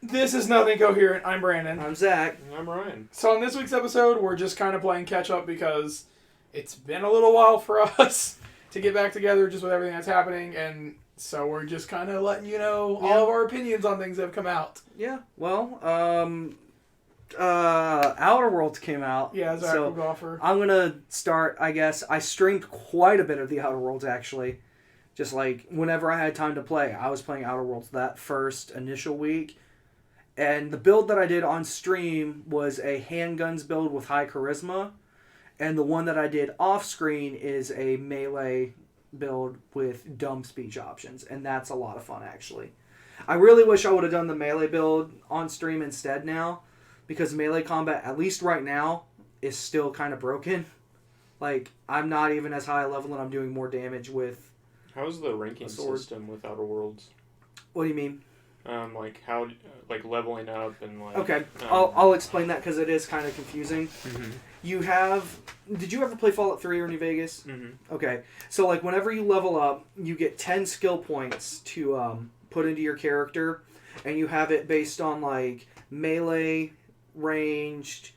This is Nothing Coherent. I'm Brandon. I'm Zach. And I'm Ryan. So on this week's episode, we're just kind of playing catch up because it's been a little while for us to get back together just with everything that's happening, and so we're just kind of letting you know all of our opinions on things that have come out. Yeah, well, Outer Worlds came out. Yeah, Zach will go offer. I'm gonna start, I guess. I streamed quite a bit of the Outer Worlds, actually. Just like, whenever I had time to play, I was playing Outer Worlds that first initial week. And the build that I did on stream was a handguns build with high charisma. And the one that I did off screen is a melee build with dumb speech options. And that's a lot of fun, actually. I really wish I would have done the melee build on stream instead now. Because melee combat, at least right now, is still kind of broken. Like, I'm not even as high a level and I'm doing more damage with... How's the ranking system with Outer Worlds? What do you mean? Like how, like leveling up and like. Okay, I'll explain that because it is kind of confusing. Mm-hmm. You have. Did you ever play Fallout 3 or New Vegas? Mm-hmm. Okay, so like whenever you level up, you get 10 skill points to put into your character, and you have it based on like melee, ranged,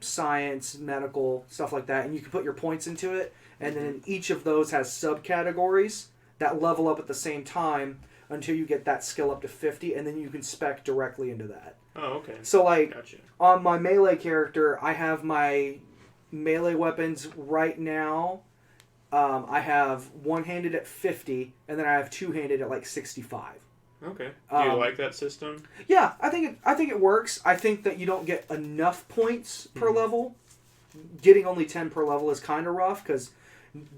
science, medical, stuff like that, and you can put your points into it. And then each of those has subcategories that level up at the same time until you get that skill up to 50, and then you can spec directly into that. Oh, okay. So, like, Gotcha. on my melee character, I have my melee weapons right now. I have one-handed at 50, and then I have two-handed at, like, 65. Okay. Do you like that system? Yeah, I think it works. I think that you don't get enough points per level. Getting only 10 per level is kind of rough, because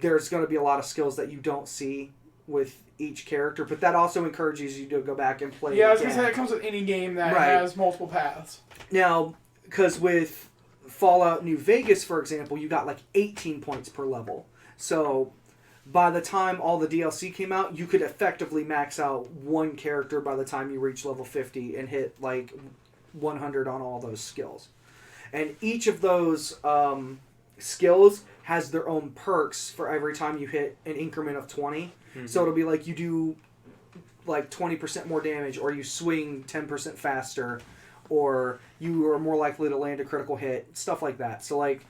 there's going to be a lot of skills that you don't see with each character, but that also encourages you to go back and play. Yeah, I was going to say that comes with any game that has multiple paths. Now, because with Fallout New Vegas, for example, you got like 18 points per level. So by the time all the DLC came out, you could effectively max out one character by the time you reach level 50 and hit like 100 on all those skills. And each of those skills has their own perks for every time you hit an increment of 20. Mm-hmm. So it'll be like you do like 20% more damage, or you swing 10% faster, or you are more likely to land a critical hit, stuff like that. So like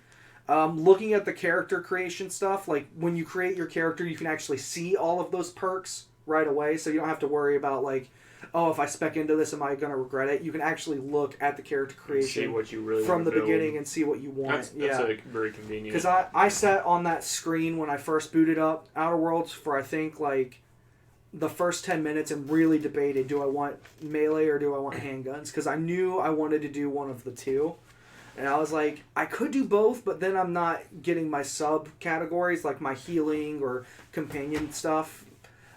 looking at the character creation stuff, like when you create your character, you can actually see all of those perks right away, so you don't have to worry about like, oh, if I spec into this, am I going to regret it? You can actually look at the character creation see what you really from the build. Beginning and see what you want. That's very convenient. Because I sat on that screen when I first booted up Outer Worlds for I think like the first 10 minutes and really debated, do I want melee or do I want handguns? Because I knew I wanted to do one of the two. And I was like, I could do both, but then I'm not getting my sub-categories, like my healing or companion stuff.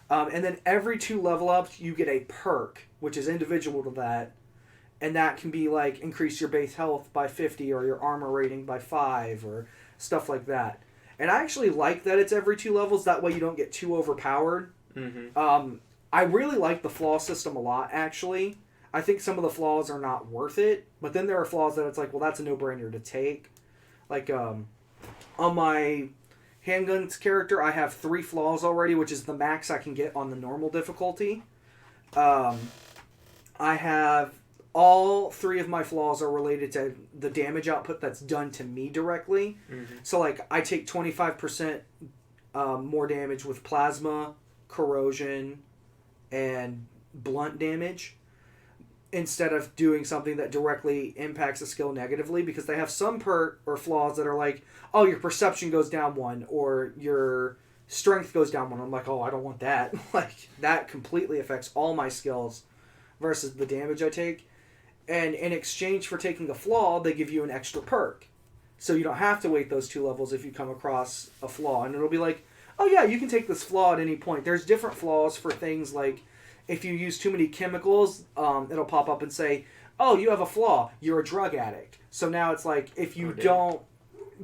And then every 2 level ups, you get a perk, which is individual to that. And that can be like increase your base health by 50 or your armor rating by 5 or stuff like that. And I actually like that it's every 2 levels. That way you don't get too overpowered. Mm-hmm. I really like the flaw system a lot, actually. I think some of the flaws are not worth it. But then there are flaws that it's like, well, that's a no-brainer to take. Like, on my handguns character, I have 3 flaws already, which is the max I can get on the normal difficulty. I have all 3 of my flaws are related to the damage output that's done to me directly. Mm-hmm. So like I take 25% more damage with plasma, corrosion, and blunt damage, instead of doing something that directly impacts a skill negatively, because they have some perk or flaws that are like, oh, your perception goes down 1, or your strength goes down 1. I'm like, oh, I don't want that. Like, that completely affects all my skills versus the damage I take. And in exchange for taking a flaw, they give you an extra perk. So you don't have to wait those 2 levels if you come across a flaw. And it'll be like, oh yeah, you can take this flaw at any point. There's different flaws for things like, if you use too many chemicals, it'll pop up and say, oh, you have a flaw. You're a drug addict. So now it's like, if you don't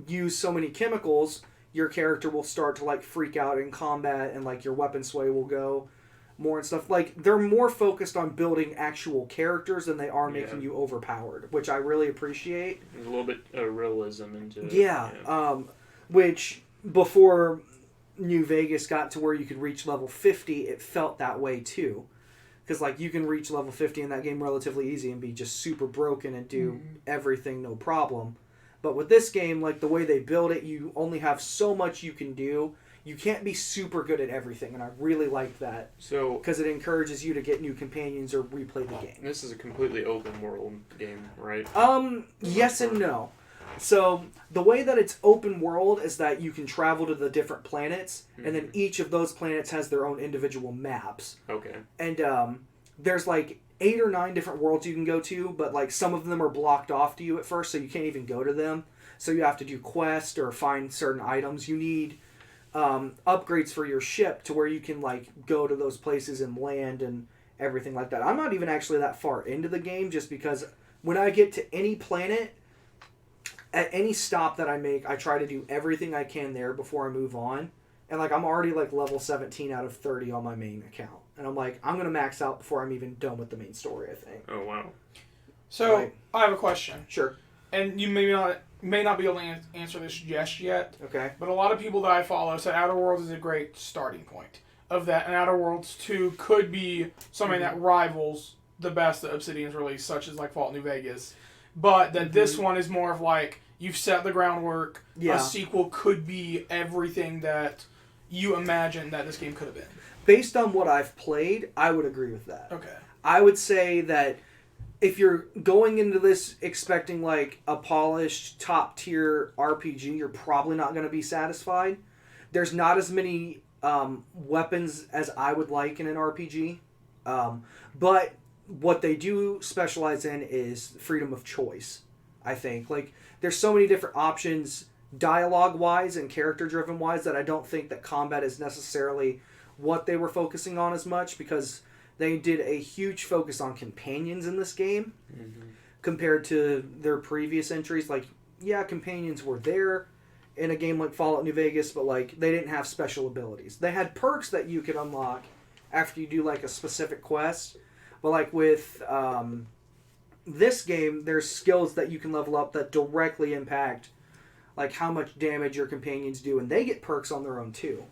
use so many chemicals, your character will start to like freak out in combat, and like your weapon sway will go more and stuff. Like, they're more focused on building actual characters than they are making you overpowered, which I really appreciate. There's a little bit of realism into it. Yeah. Which, before New Vegas got to where you could reach level 50, it felt that way too. Because, like, you can reach level 50 in that game relatively easy and be just super broken and do everything no problem. But with this game, like, the way they build it, you only have so much you can do. You can't be super good at everything, and I really like that. So, Because it encourages you to get new companions or replay the game. this is a completely open world game, right? Yes and no. So, the way that it's open world is that you can travel to the different planets, and then each of those planets has their own individual maps. Okay. And there's like 8 or 9 different worlds you can go to, but like some of them are blocked off to you at first, so you can't even go to them. So you have to do quests or find certain items. You need upgrades for your ship to where you can like go to those places and land and everything like that. I'm not even actually that far into the game, just because when I get to any planet, at any stop that I make, I try to do everything I can there before I move on. And like I'm already like level 17 out of 30 on my main account. And I'm like, I'm going to max out before I'm even done with the main story, I think. Oh, wow. So, Right. I have a question. Sure. And you may not be able to answer this just yet, Okay. but a lot of people that I follow said Outer Worlds is a great starting point of that, and Outer Worlds 2 could be something that rivals the best that Obsidian's released, such as like Fallout New Vegas. But that this one is more of like, you've set the groundwork. Yeah. A sequel could be everything that you imagine that this game could have been. Based on what I've played, I would agree with that. Okay. I would say that if you're going into this expecting like a polished top tier RPG, you're probably not going to be satisfied. There's not as many weapons as I would like in an RPG, but what they do specialize in is freedom of choice. I think like there's so many different options, dialogue wise and character driven wise, that I don't think that combat is necessarily what they were focusing on as much, because they did a huge focus on companions in this game compared to their previous entries. Like, yeah, companions were there in a game like Fallout New Vegas, but like they didn't have special abilities. They had perks that you could unlock after you do like a specific quest, but like with this game, there's skills that you can level up that directly impact like how much damage your companions do, and they get perks on their own too.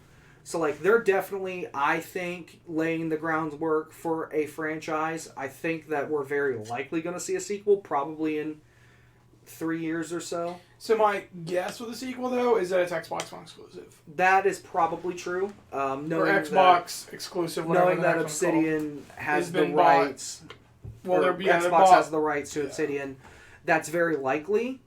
So, like, they're definitely, I think, laying the groundwork for a franchise. I think that we're very likely going to see a sequel, probably in 3 years or so. So my guess with the sequel, though, is that it's Xbox One exclusive. That is probably true. Or Xbox exclusive, whatever Knowing the that next one's called. Obsidian has It's the been bought. rights. Well, or they're Xbox has the rights to Obsidian. That's very likely.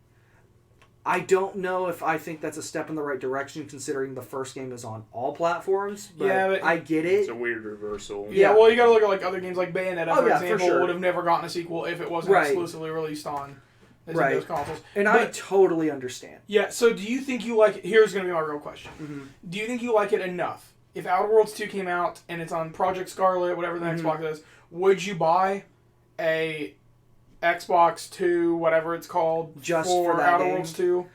I don't know if I think that's a step in the right direction, considering the first game is on all platforms. But, Yeah, but I get it. It's a weird reversal. Yeah, well, you gotta look at like other games like Bayonetta, for yeah, for example, sure. would have never gotten a sequel if it wasn't Right. exclusively released on Nintendo's Right. consoles. And I But- totally understand. Yeah, so do you think you like it? Here's gonna be my real question. Mm-hmm. Do you think you like it enough? If Outer Worlds 2 came out and it's on Project Scarlet, whatever the Xbox is, would you buy a Xbox 2, whatever it's called, Just for that Outer game? Worlds 2?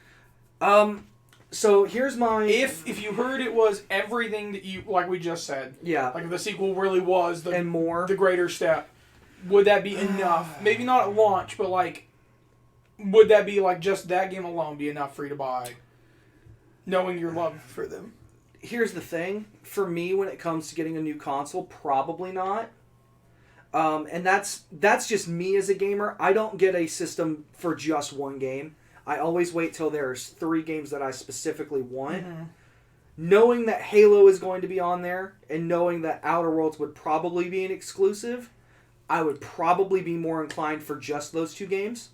So here's my... If you heard it was everything that you, like we just said, Yeah, like if the sequel really was and more. the greater step, would that be enough? Maybe not at launch, but like, would that be like just that game alone be enough for you to buy, knowing your love for them? Here's the thing. For me, when it comes to getting a new console, probably not. And that's just me as a gamer. I don't get a system for just one game. I always wait till there's 3 games that I specifically want. Knowing that Halo is going to be on there, and knowing that Outer Worlds would probably be an exclusive, I would probably be more inclined for just those 2 games.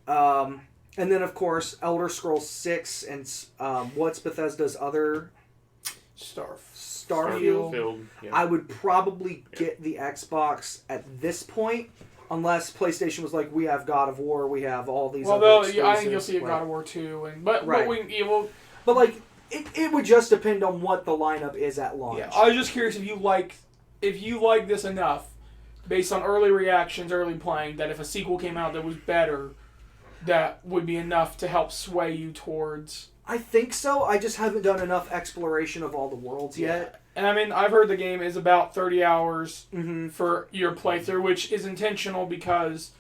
And then, of course, Elder Scrolls 6 and what's Bethesda's other... Starfield. Yeah. I would probably get the Xbox at this point, unless PlayStation was like, we have God of War, we have all these other Well, exclusives. I think you'll see a like- God of War 2, but Right. But, like, it would just depend on what the lineup is at launch. yeah, I was just curious if you like this enough, based on early reactions, early playing, that if a sequel came out that was better, that would be enough to help sway you towards. I think so. I just haven't done enough exploration of all the worlds yet. And I mean, I've heard the game is about 30 hours Mm-hmm. for your playthrough, which is intentional because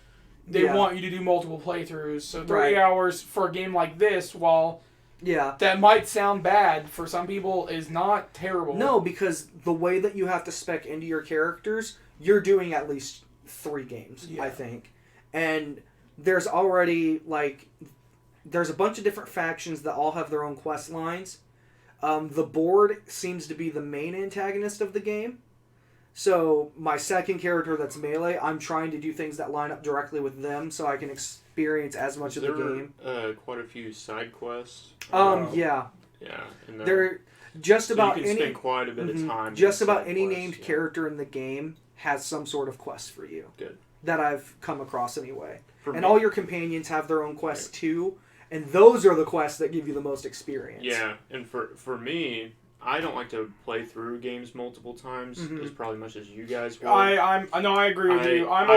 they Yeah. want you to do multiple playthroughs. So 30 Right. hours for a game like this, while Yeah. that might sound bad for some people, is not terrible. No, because the way that you have to spec into your characters, you're doing at least 3 games, Yeah. I think. And there's already, like, there's a bunch of different factions that all have their own quest lines. The board seems to be the main antagonist of the game. So my second character that's melee, I'm trying to do things that line up directly with them so I can experience as much of the game. Quite a few side quests. Yeah. Yeah. And They're just so about you can any spend quite a bit of time. just in about side any quests, named yeah. character in the game has some sort of quest for you. Good. That I've come across anyway. For And me- all your companions have their own quests too, and those are the quests that give you the most experience. Yeah, and for me, I don't like to play through games multiple times as probably much as you guys will. I agree with you. I'm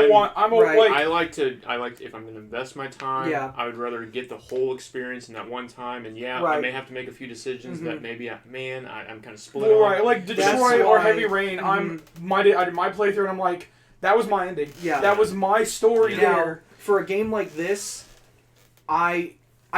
right. like I like to if I'm going to invest my time, Yeah. I would rather get the whole experience in that one time. And I Right. may have to make a few decisions that maybe I'm kind of split well, on. right, like That's Detroit or why- Heavy Rain. I did my playthrough and I'm like, that was my ending. Yeah. That was my story Now, there. for a game like this, I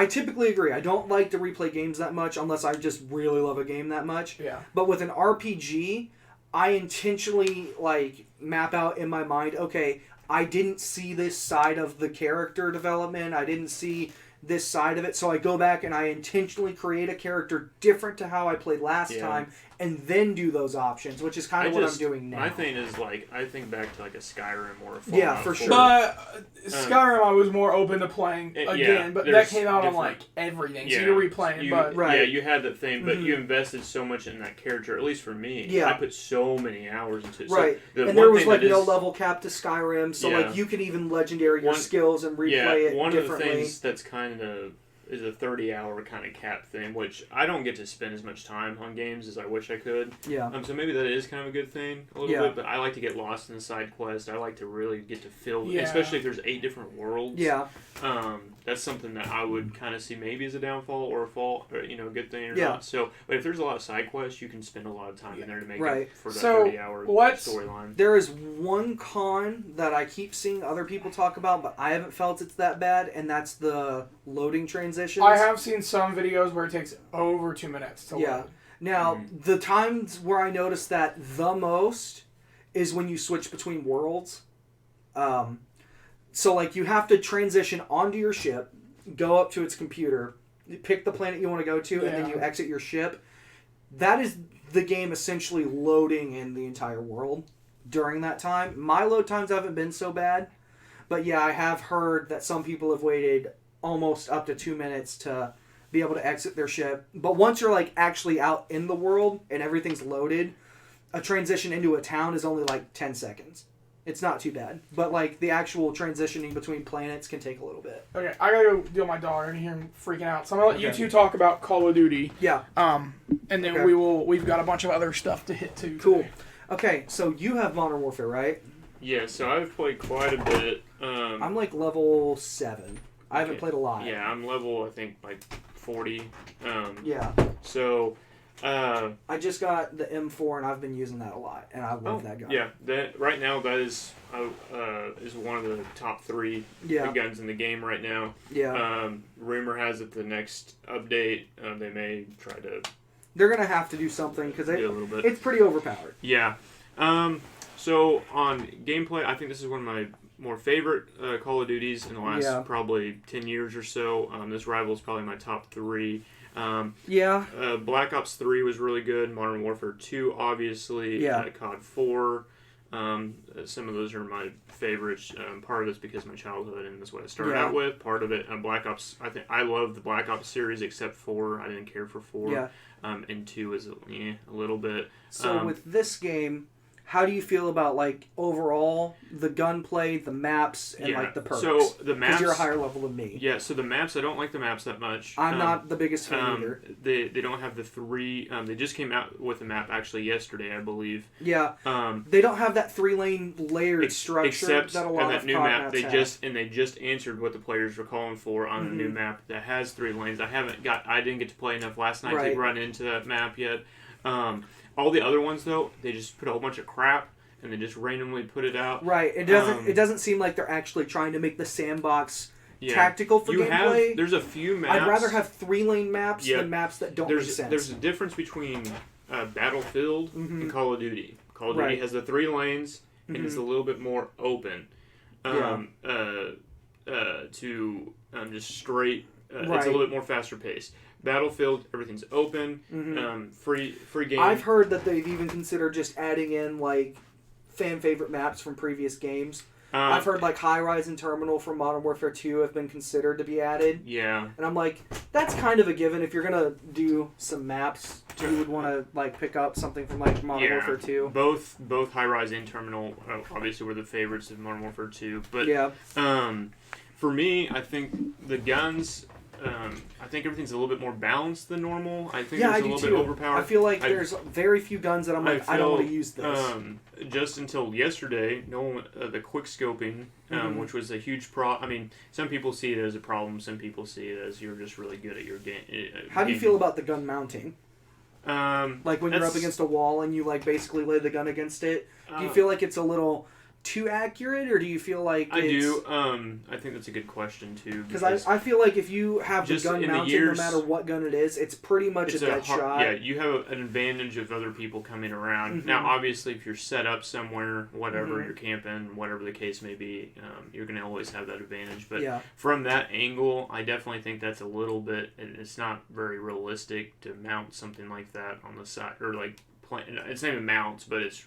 typically agree. I don't like to replay games that much unless I just really love a game that much. Yeah. But with an RPG, I intentionally like map out in my mind, okay, I didn't see this side of the character development. I didn't see this side of it. So I go back and I intentionally create a character different to how I played last time and then do those options, which is kind of what I'm doing now. My thing is like I think back to like a Skyrim or a Fallout Yeah, for 4. sure. But Skyrim, I was more open to playing again, but that there's came out on different- like everything, so you're replaying. But Right. Yeah, you had that thing, but you invested so much in that character. At least for me, Yeah. I put so many hours into it. Right, So and one there was thing like that no is- level cap to Skyrim, so Yeah. like you could even legendary your One- skills and replay it one differently. of the things that's kind of is a 30-hour kind of cap thing, which I don't get to spend as much time on games as I wish I could. Yeah. So maybe that is kind of a good thing a little bit, but I like to get lost in the side quest. I like to really get to feel, especially if there's 8 different worlds. Yeah. That's something that I would kind of see maybe as a downfall or a fault, or a good thing or Yeah. not. So, but if there's a lot of side quests, you can spend a lot of time in there to make Right. it for that So, 30-hour what's- storyline. There is one con that I keep seeing other people talk about, but I haven't felt it's that bad, and that's the loading transitions. I have seen some videos where it takes over 2 minutes to Yeah. load. Now, the times where I noticed that the most is when you switch between worlds. So, like, you have to transition onto your ship, go up to its computer, pick the planet you want to go to, and then you exit your ship. That is the game essentially loading in the entire world during that time. My load times haven't been so bad, but yeah, I have heard that some people have waited almost up to 2 minutes to be able to exit their ship. But once you're like actually out in the world and everything's loaded, a transition into a town is only like 10 seconds. It's not too bad. But like the actual transitioning between planets can take a little bit. Okay, I gotta go deal with my daughter and hear him freaking out. So I'm gonna let you Okay. two talk about Call of Duty. Yeah. And then Okay. we've got a bunch of other stuff to hit too. Cool. today. Okay, so you have Modern Warfare, right? Yeah, so I've played quite a bit. I'm like level 7. I haven't Okay. played a lot. Yeah, I'm level, I think, like 40. Yeah. So, I just got the M4 and I've been using that a lot, and I love that gun. yeah, that right now that is one of the top 3 Yeah. guns in the game right now. Yeah. Rumor has it the next update they may try to They're gonna have to do something because do a little bit. it's pretty overpowered. Yeah. So on gameplay, I think this is one of my more favorite Call of Duties in the last probably 10 years or so. This rivals probably my top 3. Yeah. Black Ops 3 was really good. Modern Warfare 2, obviously. Yeah. COD 4. Some of those are my favorites. Part of it's because of my childhood and that's what I started out with. Part of it, Black Ops. I love the Black Ops series except 4. I didn't care for 4. Yeah. And 2 was a little bit. So with this game, how do you feel about like overall the gunplay, the maps, and like the perks? So the maps. Because you're a higher level than me. Yeah. So the maps, I don't like the maps that much. I'm not the biggest fan either. They don't have the 3. They just came out with a map actually yesterday, I believe. Yeah. Um, They don't have that 3-lane layered structure that a lot that of new COD map. maps They have. just answered what the players were calling for on the new map that has 3 lanes. I didn't get to play enough last night to run into that map yet. All the other ones though, they just put a whole bunch of crap and they just randomly put it out. Right. It doesn't seem like they're actually trying to make the sandbox tactical for gameplay. There's a few maps. I'd rather have 3-lane maps than maps that don't make sense. There's a difference between Battlefield and Call of Duty. Call of Duty has the 3 lanes, and it's a little bit more open. To just straight. It's a little bit more faster paced. Battlefield, everything's open, free game. I've heard that they've even considered just adding in like fan favorite maps from previous games. I've heard like High Rise and Terminal from Modern Warfare 2 have been considered to be added. Yeah. And I'm like, that's kind of a given. If you're gonna do some maps, you would want to like pick up something from like Modern Warfare 2. Both High Rise and Terminal obviously were the favorites of Modern Warfare 2. But for me, I think the guns. I think everything's a little bit more balanced than normal. I think it's a little bit overpowered. I feel like there's very few guns that I'm like, I don't want to use this. Just until yesterday, the quick scoping, which was a huge problem. I mean, some people see it as a problem. Some people see it as you're just really good at your game. How do you feel about the gun mounting? Like when you're up against a wall and you like basically lay the gun against it. Do you feel like it's a little too accurate, or do you feel like I do. I think that's a good question too. Because I feel like if you have the gun mounted, no matter what gun it is, it's pretty much a dead shot. Yeah, you have an advantage of other people coming around. Now, obviously, if you're set up somewhere, whatever you're camping, whatever the case may be, you're going to always have that advantage. But from that angle, I definitely think that's a little bit. It's not very realistic to mount something like that on the side, or like it's not even mounts, but it's.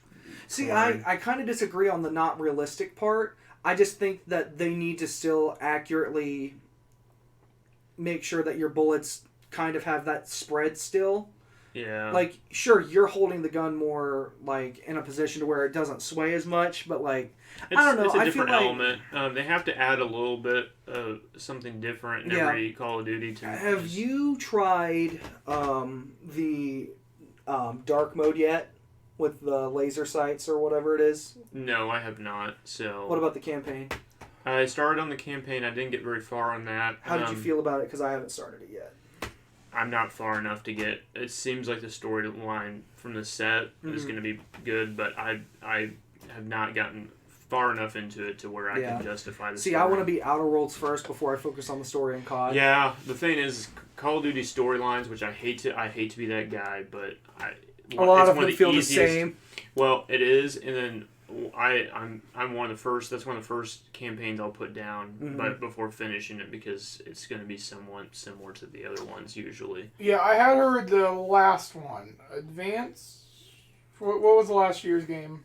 See, I kind of disagree on the not realistic part. I just think that they need to still accurately make sure that your bullets kind of have that spread still. Yeah. Like, sure, you're holding the gun more, like, in a position to where it doesn't sway as much, but, like, I don't know. It's a different element. They have to add a little bit of something different in every Call of Duty. Have you tried the dark mode yet? With the laser sights or whatever it is? No, I have not. So. What about the campaign? I started on the campaign. I didn't get very far on that. How did you feel about it? Because I haven't started it yet. I'm not far enough to get. It seems like the storyline from the set is going to be good, but I have not gotten far enough into it to where I can justify the story. I want to be Outer Worlds first before I focus on the story in COD. Yeah, the thing is, Call of Duty storylines, which I hate to be that guy, but a lot of them feel the same. Well, it is, and then I'm one of the first. That's one of the first campaigns I'll put down, but before finishing it, because it's going to be somewhat similar to the other ones usually. Yeah, I had heard the last one, Advance. What was the last year's game?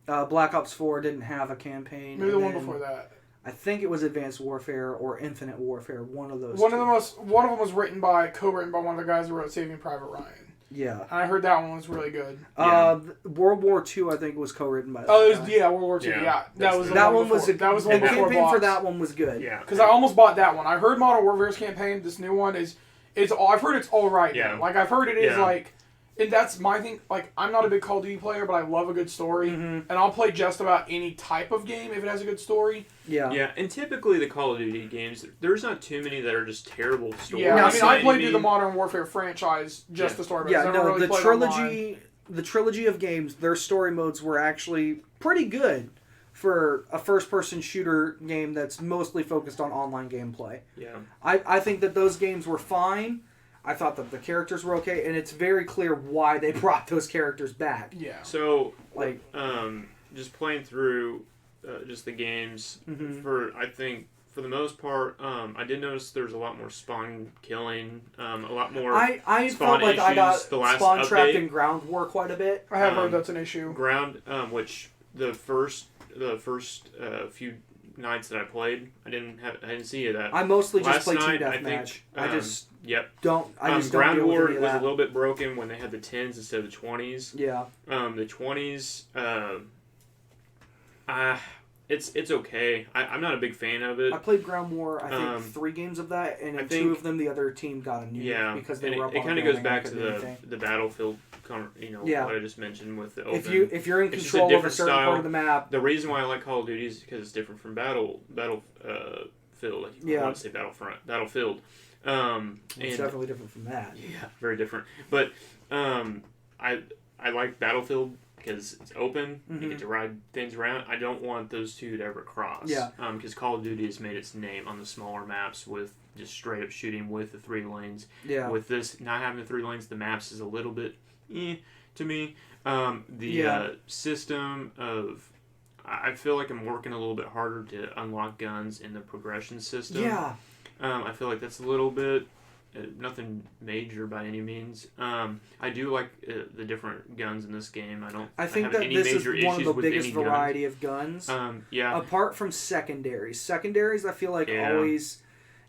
Black Ops 4 didn't have a campaign. Maybe the one before that. I think it was Advanced Warfare or Infinite Warfare. One of those. One of them was co-written by one of the guys who wrote Saving Private Ryan. Yeah. I heard that one was really good. World War II, I think, was co-written by that guy. World War II. Yeah. That was the one before. The campaign for that one was good. Yeah. Because I almost bought that one. I heard Modern Warfare's campaign, this new one, I've heard it's all right. Yeah. Like, I've heard it is, like... And that's my thing. Like, I'm not a big Call of Duty player, but I love a good story. And I'll play just about any type of game if it has a good story. Yeah. Yeah, and typically the Call of Duty games, there's not too many that are just terrible stories. Yeah, I mean, I played through the Modern Warfare franchise just the story. Yeah, no, the trilogy of games, their story modes were actually pretty good for a first-person shooter game that's mostly focused on online gameplay. Yeah. I think that those games were fine. I thought that the characters were okay, and it's very clear why they brought those characters back. Yeah. So, just playing through just the games, I think, for the most part, I did notice there's a lot more spawn killing, a lot more I spawn felt like issues. I got the last spawn trapped update. in ground war quite a bit. I have heard that's an issue. Ground, which the first few nights that I played, I didn't see any of that. I mostly just played Team Deathmatch. Deathmatch. Ground don't War was a little bit broken when they had the 10s instead of the 20s. Yeah. The 20s, it's okay. I'm not a big fan of it. I played Ground War, I think, 3 games of that, and in 2 of them, the other team got a nuke because they were up on. It kind of goes back to the Battlefield, what I just mentioned with the open. If you're in control of a certain part of the map. The reason why I like Call of Duty is because it's different from Battlefield. I want to say Battlefield. It's definitely different from that. Yeah, very different. But I like Battlefield because it's open. You get to ride things around. I don't want those two to ever cross. Yeah. Because Call of Duty has made its name on the smaller maps with just straight up shooting with the 3 lanes. Yeah. With this not having the 3 lanes, the maps is a little bit to me. The system of I feel like I'm working a little bit harder to unlock guns in the progression system. Yeah. I feel like that's a little bit nothing major by any means. I do like the different guns in this game. I think have that any this major is one of issues the with biggest any gun. variety of guns. Yeah. Apart from secondaries. Secondaries, I feel like always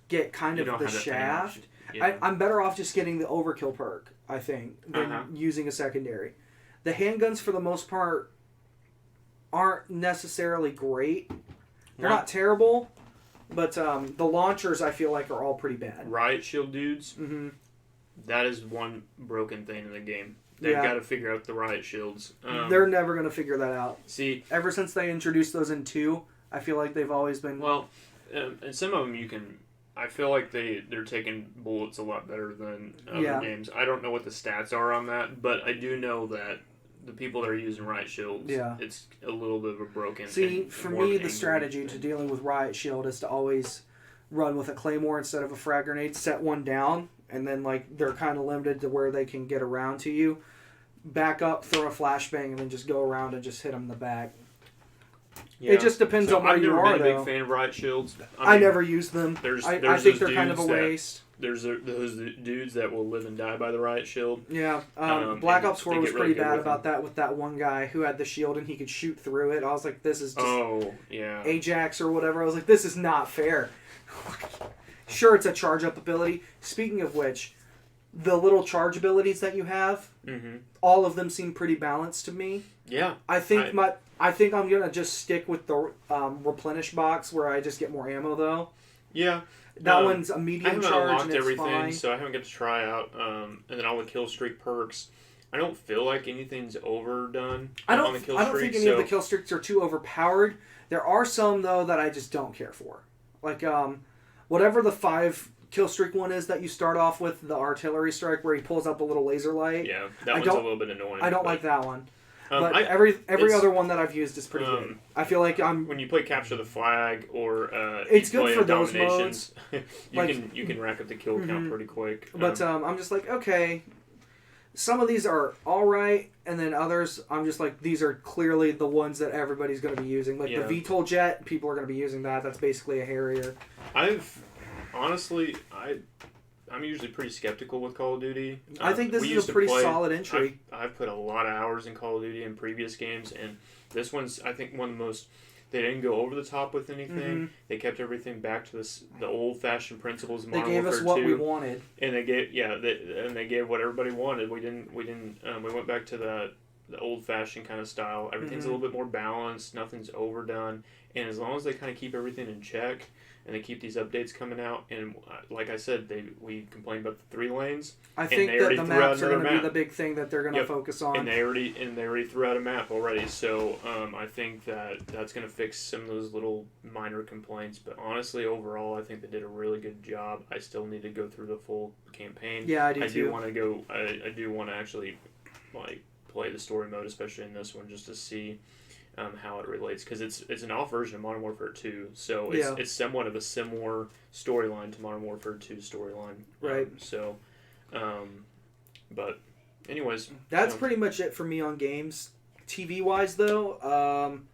get kind You of don't the have that shaft. Yeah. I'm better off just getting the overkill perk, I think, than using a secondary. The handguns, for the most part, aren't necessarily great. They're not terrible, but the launchers, I feel like, are all pretty bad. Riot Shield dudes, that is one broken thing in the game. They've got to figure out the Riot Shields. They're never going to figure that out. See, ever since they introduced those in 2, I feel like they've always been... Well, and some of them you can... I feel like they're taking bullets a lot better than other games. I don't know what the stats are on that, but I do know that the people that are using Riot Shields, it's a little bit of a broken... See, for me, the strategy to dealing with Riot Shield is to always run with a Claymore instead of a frag grenade, set one down, and then like they're kind of limited to where they can get around to you. Back up, throw a flashbang, and then just go around and just hit them in the back. Yeah. It just depends on where you are, I've never been a big fan of Riot Shields. I never use them. I think they're kind of a waste. There's those dudes that will live and die by the Riot Shield. Yeah. Black Ops 4 was pretty bad about that with that one guy who had the shield and he could shoot through it. I was like, this is just Ajax or whatever. I was like, this is not fair. Sure, it's a charge-up ability. Speaking of which, the little charge abilities that you have, all of them seem pretty balanced to me. Yeah. I think I'm going to just stick with the replenish box where I just get more ammo, though. Yeah. That one's a medium charge, and it's unlocked everything, fine. So I haven't got to try out. And then all the kill streak perks. I don't feel like anything's overdone on the kill streak. I don't think any of the kill streaks are too overpowered. There are some, though, that I just don't care for. Like, whatever the 5 kill streak one is that you start off with, the artillery strike where he pulls out the little laser light. Yeah, that one's a little bit annoying. I don't like that one. But every other one that I've used is pretty good. I feel like when you play Capture the Flag or it's good for those modes. you can rack up the kill count pretty quick. But I'm just like, okay, some of these are all right, and then others I'm just like, these are clearly the ones that everybody's going to be using. Like the VTOL jet, people are going to be using that. That's basically a Harrier. I'm usually pretty skeptical with Call of Duty. I think this is a pretty solid entry. I've put a lot of hours in Call of Duty in previous games, and this one's, I think, one of the most... They didn't go over the top with anything. They kept everything back to the old-fashioned principles of Modern Warfare 2. They gave us what we wanted. And they gave what everybody wanted. We went back to the old-fashioned kind of style. Everything's a little bit more balanced. Nothing's overdone. And as long as they kind of keep everything in check, and they keep these updates coming out, and like I said, we complained about the 3 lanes. I think that the maps are going to be the big thing that they're going to focus on. And they already threw out a map already, so I think that's going to fix some of those little minor complaints. But honestly, overall, I think they did a really good job. I still need to go through the full campaign. Yeah, I do too. I do want to actually play the story mode, especially in this one, just to see how it relates, because it's an off version of Modern Warfare 2, so it's somewhat of a similar storyline to Modern Warfare 2's storyline. Right. But anyways, that's pretty much it for me on games. TV wise, though, I'm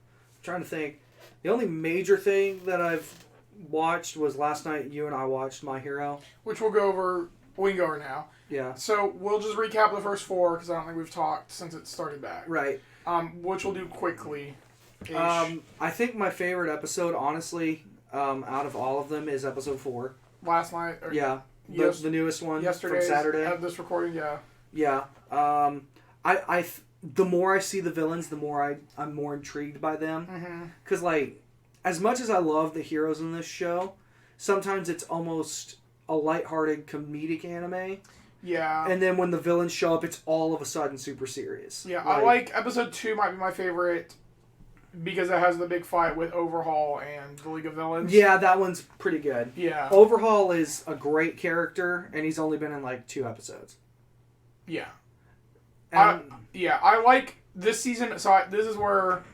trying to think. The only major thing that I've watched was last night. You and I watched My Hero, which we'll go over. We can go over now. Yeah. So we'll just recap the first 4 because I don't think we've talked since it started back. Right. Which we'll do quickly. I think my favorite episode, honestly, out of all of them, is episode 4. Last night? The newest one yesterday from Saturday. At this recording, yeah. Yeah. The more I see the villains, the more I'm more intrigued by them. Because, as much as I love the heroes in this show, sometimes it's almost a lighthearted comedic anime. Yeah. And then when the villains show up, it's all of a sudden super serious. Yeah, I like episode 2 might be my favorite because it has the big fight with Overhaul and the League of Villains. Yeah, that one's pretty good. Yeah. Overhaul is a great character, and he's only been in 2 episodes. Yeah. I like this season. So this is where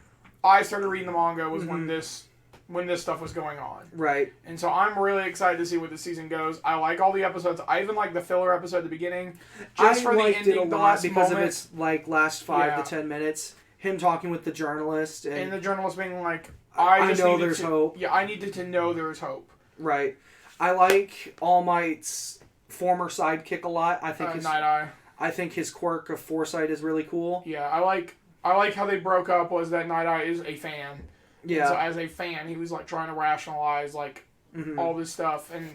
I started reading the manga was when this stuff was going on. Right. And so I'm really excited to see where the season goes. I like all the episodes. I even like the filler episode at the beginning. Just for the ending, it a lot because of its last 5 to 10 minutes. him talking with the journalist and and the journalist being like, I just know needed there's to, hope. Yeah, I needed to know there was hope. Right. I like All Might's former sidekick a lot. I think Night-Eye. I think his quirk of foresight is really cool. Yeah, I like how they broke up. Was that Night-Eye is a fan. Yeah. And so as a fan, he was like trying to rationalize like all this stuff, and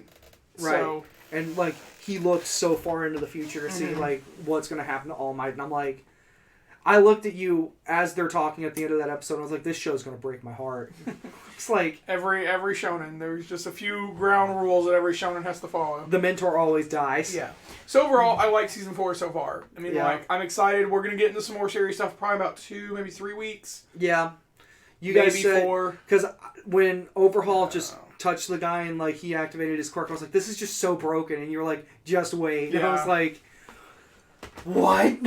so and like he looked so far into the future to see like what's gonna happen to All Might, and I'm like, I looked at you as they're talking at the end of that episode, and I was like, this show's gonna break my heart. It's like every shonen, there's just a few ground rules that every shonen has to follow. The mentor always dies. Yeah. So overall, I like season 4 so far. I mean, like, I'm excited. We're gonna get into some more serious stuff probably about 2, maybe 3 weeks. Yeah. You maybe guys said 4. because when Overhaul just touched the guy and like he activated his quirk, I was like, this is just so broken, and you were like, just wait. And I was like, what?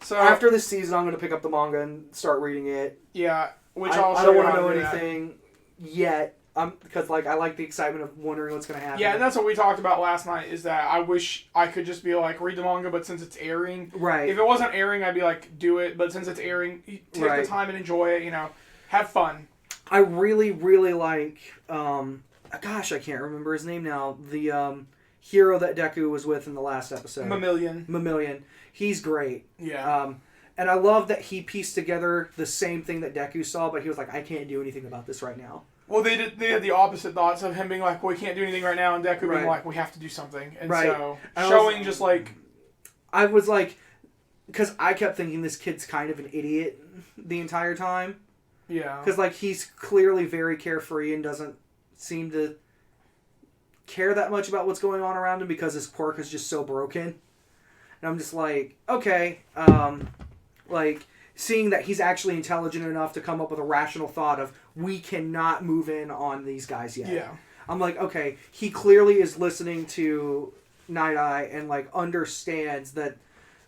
So after this season, I'm gonna pick up the manga and start reading it. Yeah, which I don't want to know anything yet. Because like I like the excitement of wondering what's gonna happen. Yeah, and that's what we talked about last night. Is that I wish I could just be like read the manga, but since it's airing, right? If it wasn't airing, I'd be like do it. But since it's airing, take the time and enjoy it. You know, have fun. I really, really like. Gosh, I can't remember his name now. The hero that Deku was with in the last episode. Mamillion. He's great. Yeah. And I love that he pieced together the same thing that Deku saw, but he was like, I can't do anything about this right now. Well, they had the opposite thoughts of him being like, well, we can't do anything right now, and Deku being like, we have to do something. And so, showing just like... I was like... Because I kept thinking this kid's kind of an idiot the entire time. Yeah. Because, like, he's clearly very carefree and doesn't seem to care that much about what's going on around him because his quirk is just so broken. And I'm just like, okay, like... Seeing that he's actually intelligent enough to come up with a rational thought of, we cannot move in on these guys yet. Yeah. I'm like, okay, he clearly is listening to Night-Eye and, like, understands that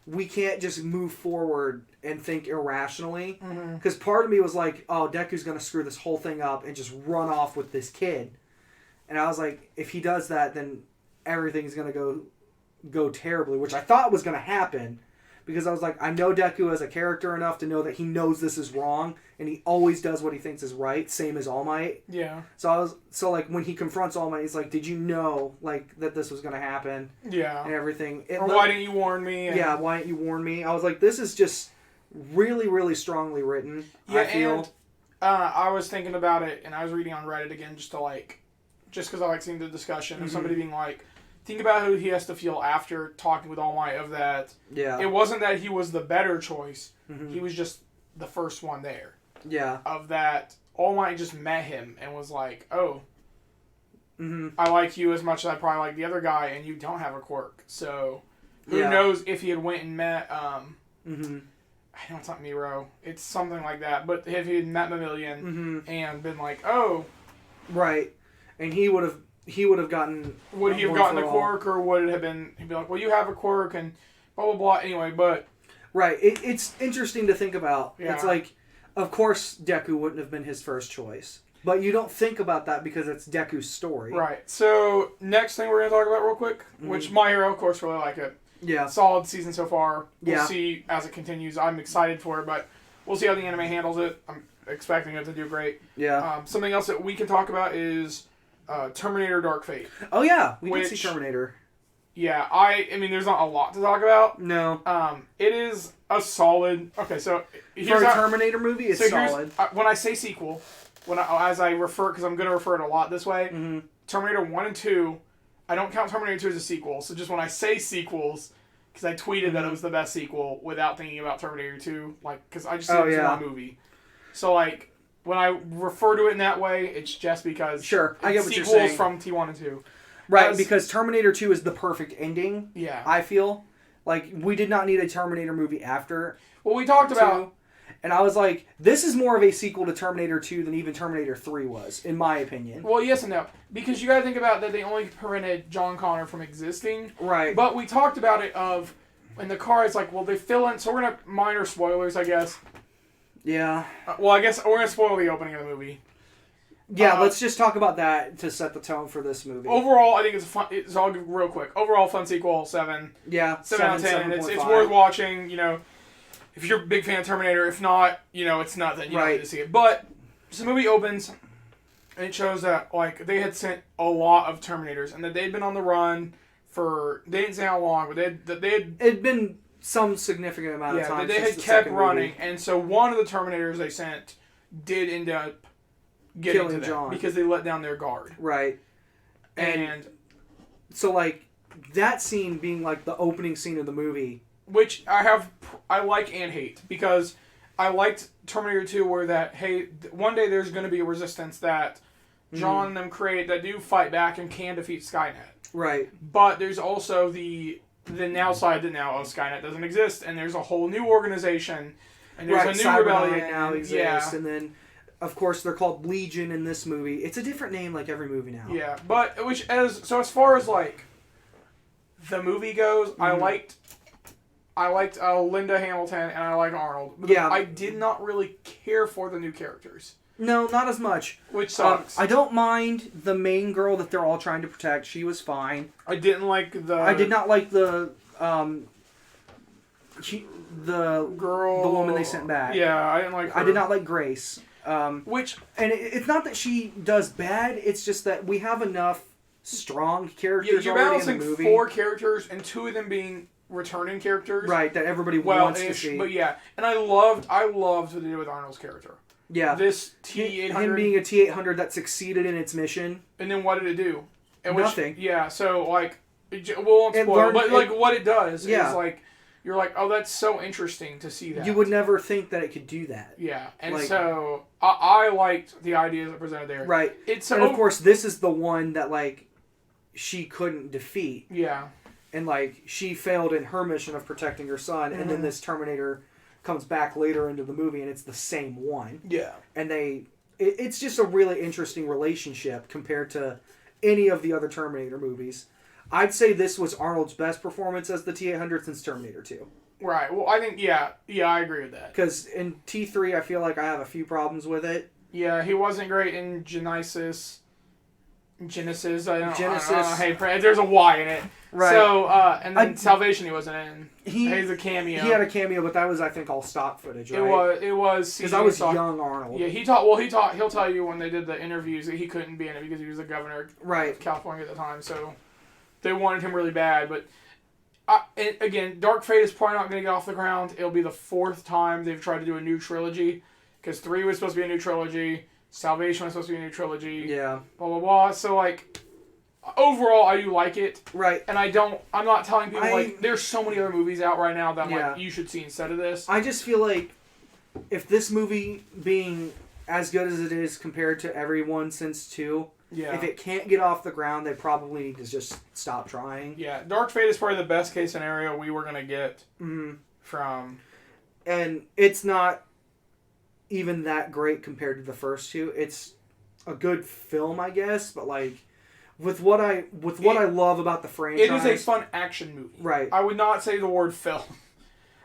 we can't just move forward and think irrationally. Because part of me was like, oh, Deku's going to screw this whole thing up and just run off with this kid. And I was like, if he does that, then everything's going to go terribly, which I thought was going to happen. Because I was like, I know Deku as a character enough to know that he knows this is wrong, and he always does what he thinks is right, same as All Might. Yeah. So like when he confronts All Might, he's like, did you know like that this was gonna happen? Yeah. And everything. Why didn't you warn me? Yeah, why didn't you warn me? I was like, this is just really, really strongly written. Yeah, I feel. And I was thinking about it, and I was reading on Reddit again just because I like seeing the discussion of somebody being like, think about who he has to feel after talking with All Might of that. Yeah. It wasn't that he was the better choice. Mm-hmm. He was just the first one there. Yeah. Of that, All Might just met him and was like, oh, I like you as much as I probably like the other guy, and you don't have a quirk. So, who knows if he had went and met, I know it's not Miro. It's something like that. But if he had met Mamillion and been like, oh. Right. And he would have gotten... Would he have gotten the quirk, or would it have been... He'd be like, well, you have a quirk, and blah, blah, blah. Anyway, but... Right. It's interesting to think about. Yeah. It's like, of course, Deku wouldn't have been his first choice. But you don't think about that because it's Deku's story. Right. So, next thing we're going to talk about real quick, which My Hero, of course, really like it. Yeah. Solid season so far. We'll see as it continues. I'm excited for it, but we'll see how the anime handles it. I'm expecting it to do great. Yeah. Something else that we can talk about is... Terminator Dark Fate. Oh yeah, we did see Terminator. Yeah, I mean, there's not a lot to talk about. No. It is a solid... Okay, so... For a Terminator movie, it's solid. When I say sequel, as I refer... Because I'm going to refer to it a lot this way. Terminator 1 and 2, I don't count Terminator 2 as a sequel. So just when I say sequels... Because I tweeted that it was the best sequel without thinking about Terminator 2. Because I just said it was one movie. So, like... When I refer to it in that way, it's just because I get what you're sequels saying. from T1 and 2. Right, because Terminator 2 is the perfect ending. Yeah. I feel. Like, we did not need a Terminator movie after. Well, we talked about... And I was like, this is more of a sequel to Terminator 2 than even Terminator 3 was, in my opinion. Well, yes and no. Because you gotta think about that they only prevented John Connor from existing. Right. But we talked about it of... In the car, it's like, well, they fill in... So we're gonna... Minor spoilers, I guess. Yeah. Well, I guess we're going to spoil the opening of the movie. Yeah, let's just talk about that to set the tone for this movie. Overall, I think it's a fun... So I'll give real quick. Overall, fun sequel, 7. Yeah. 7 out of 10. It's worth watching, you know. if you're a big fan of Terminator. If not, it's nothing. You don't Right. need to see it. But so the movie opens, and it shows that like they had sent a lot of Terminators, and that they'd been on the run for, they didn't say how long, but they had It'd been some significant amount of time. that they since had the kept second running, movie. and so one of the Terminators they sent did end up getting Killing to them John. because they let down their guard. Right. And So like that scene being like the opening scene of the movie. which I like and hate, because I liked Terminator 2 where that, hey, one day there's going to be a resistance that John and them create that do fight back and can defeat Skynet. Right. But there's also the now side that now Skynet doesn't exist, and there's a whole new organization, and there's a new Cyberdyne rebellion now exists, Yeah. and then of course they're called Legion in this movie. It's a different name like every movie now. Yeah, but as far as like the movie goes, I liked Linda Hamilton and I like Arnold. But Yeah. I did not really care for the new characters, No, not as much. which sucks. I don't mind the main girl that they're all trying to protect. She was fine. I didn't like the. I did not like the girl. the woman they sent back. Yeah, I didn't like her. I did not like Grace. Which And it's not that she does bad. It's just that we have enough strong characters you're already in balancing the movie. 4 characters and 2 of them being returning characters. Right, that everybody Well, wants to see. but yeah, and I loved what they did with Arnold's character. Yeah. This T-800. Him being a T-800 that succeeded in its mission. And then what did it do? Nothing. Yeah, so like, we won't It spoil, learned- but like what it does Yeah. is like, you're like, oh, that's so interesting to see that. You would never think that it could do that. Yeah, and like- so I liked the ideas that presented there. Right. It's And of course, this is the one that, like, she couldn't defeat. Yeah. And, like, she failed in her mission of protecting her son. And then this Terminator comes back later into the movie, and it's the same one. Yeah. And it's just a really interesting relationship compared to any of the other Terminator movies. I'd say this was Arnold's best performance as the T-800 since Terminator 2. Right. Well, I think yeah, I agree with that. Because in T3, I feel like I have a few problems with it. Yeah, he wasn't great in Genesis. I don't Genesis. know. Hey, there's a Y in it. Right. So, and then Salvation he wasn't in. He's a cameo. He had a cameo, but that was, I think, all stock footage, right? It was. Because I was young Arnold. Yeah, he'll tell you when they did the interviews that he couldn't be in it because he was the governor Right. of California at the time. So they wanted him really bad. But and again, Dark Fate is probably not going to get off the ground. It'll be the 4th time they've tried to do a new trilogy, because 3 was supposed to be a new trilogy. Salvation was supposed to be a new trilogy. Yeah. Blah blah blah. So like, overall, I do like it. Right. And I'm not telling people like there's so many other movies out right now that like you should see instead of this. I just feel like if this movie being as good as it is compared to everyone since 2, if it can't get off the ground, they probably need to just stop trying. Yeah, Dark Fate is probably the best case scenario we were gonna get from. And it's not even that great compared to the first 2. It's a good film, I guess, but like with what I love about the franchise, It is a fun action movie. Right. I would not say the word film.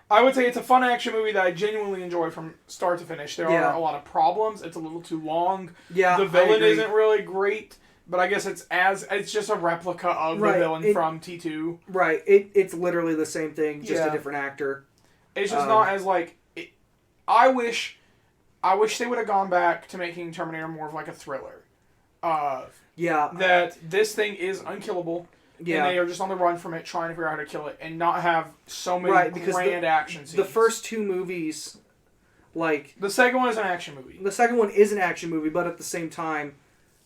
I would say it's a fun action movie that I genuinely enjoy from start to finish. There are a lot of problems. It's a little too long. Yeah, the I villain agree. isn't really great, but I guess it's just a replica of the villain from T2. Right. It's literally the same thing, just a different actor. It's just not as like. I wish they would have gone back to making Terminator more of like a thriller. That this thing is unkillable. Yeah. And they are just on the run from it, trying to figure out how to kill it, and not have so many grand action scenes. The first 2 movies, like... The second one is an action movie. The second one is an action movie, but at the same time,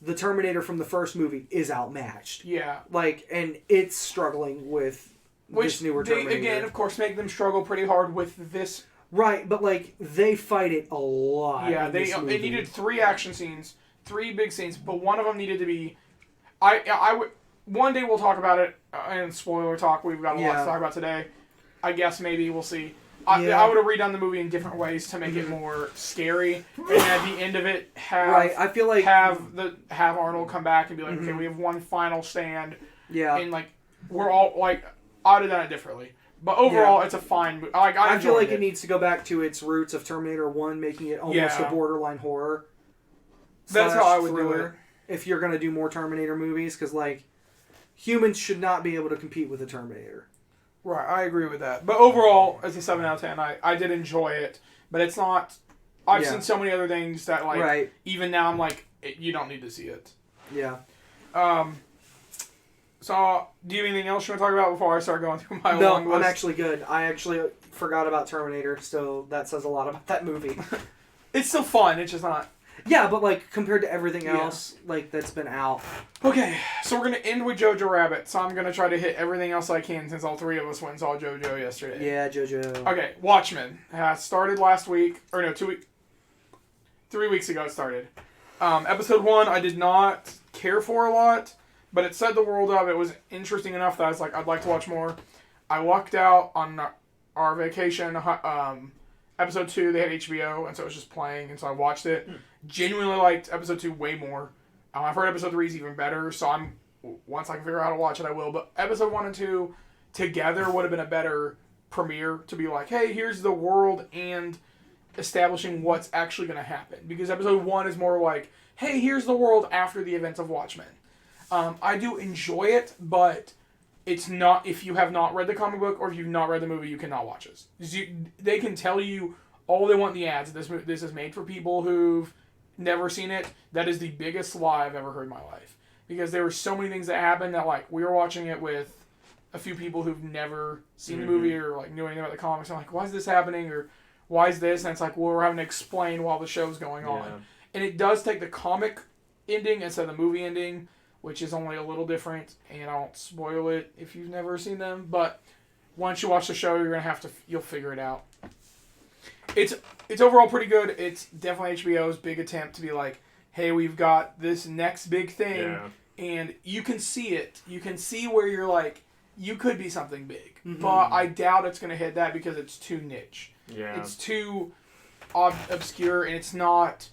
the Terminator from the first movie is outmatched. Yeah. Like, and it's struggling with this newer Terminator. Again, of course, make them struggle pretty hard with this. Right, but, like, they fight it a lot. Yeah, it needed 3 action scenes, 3 big scenes, but one of them needed to be... One day we'll talk about it, and spoiler talk, we've got a lot to talk about today. I guess maybe, we'll see. I would have redone the movie in different ways to make it more scary, and at the end of it, I feel like have Arnold come back and be like, okay, we have one final stand. Yeah. And like, we're all like, I would have done it differently. But overall, it's a fine movie. I feel like it needs to go back to its roots of Terminator 1, making it almost a borderline horror. That's how I would do it. If you're going to do more Terminator movies, because, like, humans should not be able to compete with the Terminator. Right, I agree with that. But overall, as a 7 out of 10, I did enjoy it. But it's not... I've seen so many other things that, like, even now I'm like, you don't need to see it. Yeah. So, do you have anything else you want to talk about before I start going through my long list? No, I'm actually good. I actually forgot about Terminator, so that says a lot about that movie. It's still fun, it's just not... Yeah, but, like, compared to everything else, like, that's been out. Okay, so we're going to end with Jojo Rabbit, so I'm going to try to hit everything else I can since all three of us went and saw Jojo yesterday. Yeah, Jojo. Okay, Watchmen. Started last week, or no, 3 weeks ago it started. Episode 1 I did not care for a lot, but it set the world up. It was interesting enough that I was like, I'd like to watch more. I walked out on our vacation. Episode 2, they had HBO, and so it was just playing, and so I watched it. Genuinely liked episode 2 way more. I've heard episode 3 is even better, so once I can figure out how to watch it, I will. But episode 1 and 2 together would have been a better premiere to be like, hey, here's the world and establishing what's actually going to happen. Because episode 1 is more like, hey, here's the world after the events of Watchmen. I do enjoy it, but it's not, if you have not read the comic book or if you've not read the movie, you cannot watch this. They can tell you all they want in the ads. This is made for people who've never seen it. That is the biggest lie I've ever heard in my life. Because there were so many things that happened that, like, we were watching it with a few people who've never seen the movie or, like, knew anything about the comics. I'm like, why is this happening? Or why is this? And it's like, well, we're having to explain while the show's going on. And it does take the comic ending instead of the movie ending, which is only a little different, and I won't spoil it if you've never seen them, but once you watch the show, you'll figure it out. It's overall pretty good. It's definitely HBO's big attempt to be like, hey, we've got this next big thing, and you can see it. You can see where you're like, you could be something big, but I doubt it's going to hit that because it's too niche. Yeah. It's too obscure, and it's not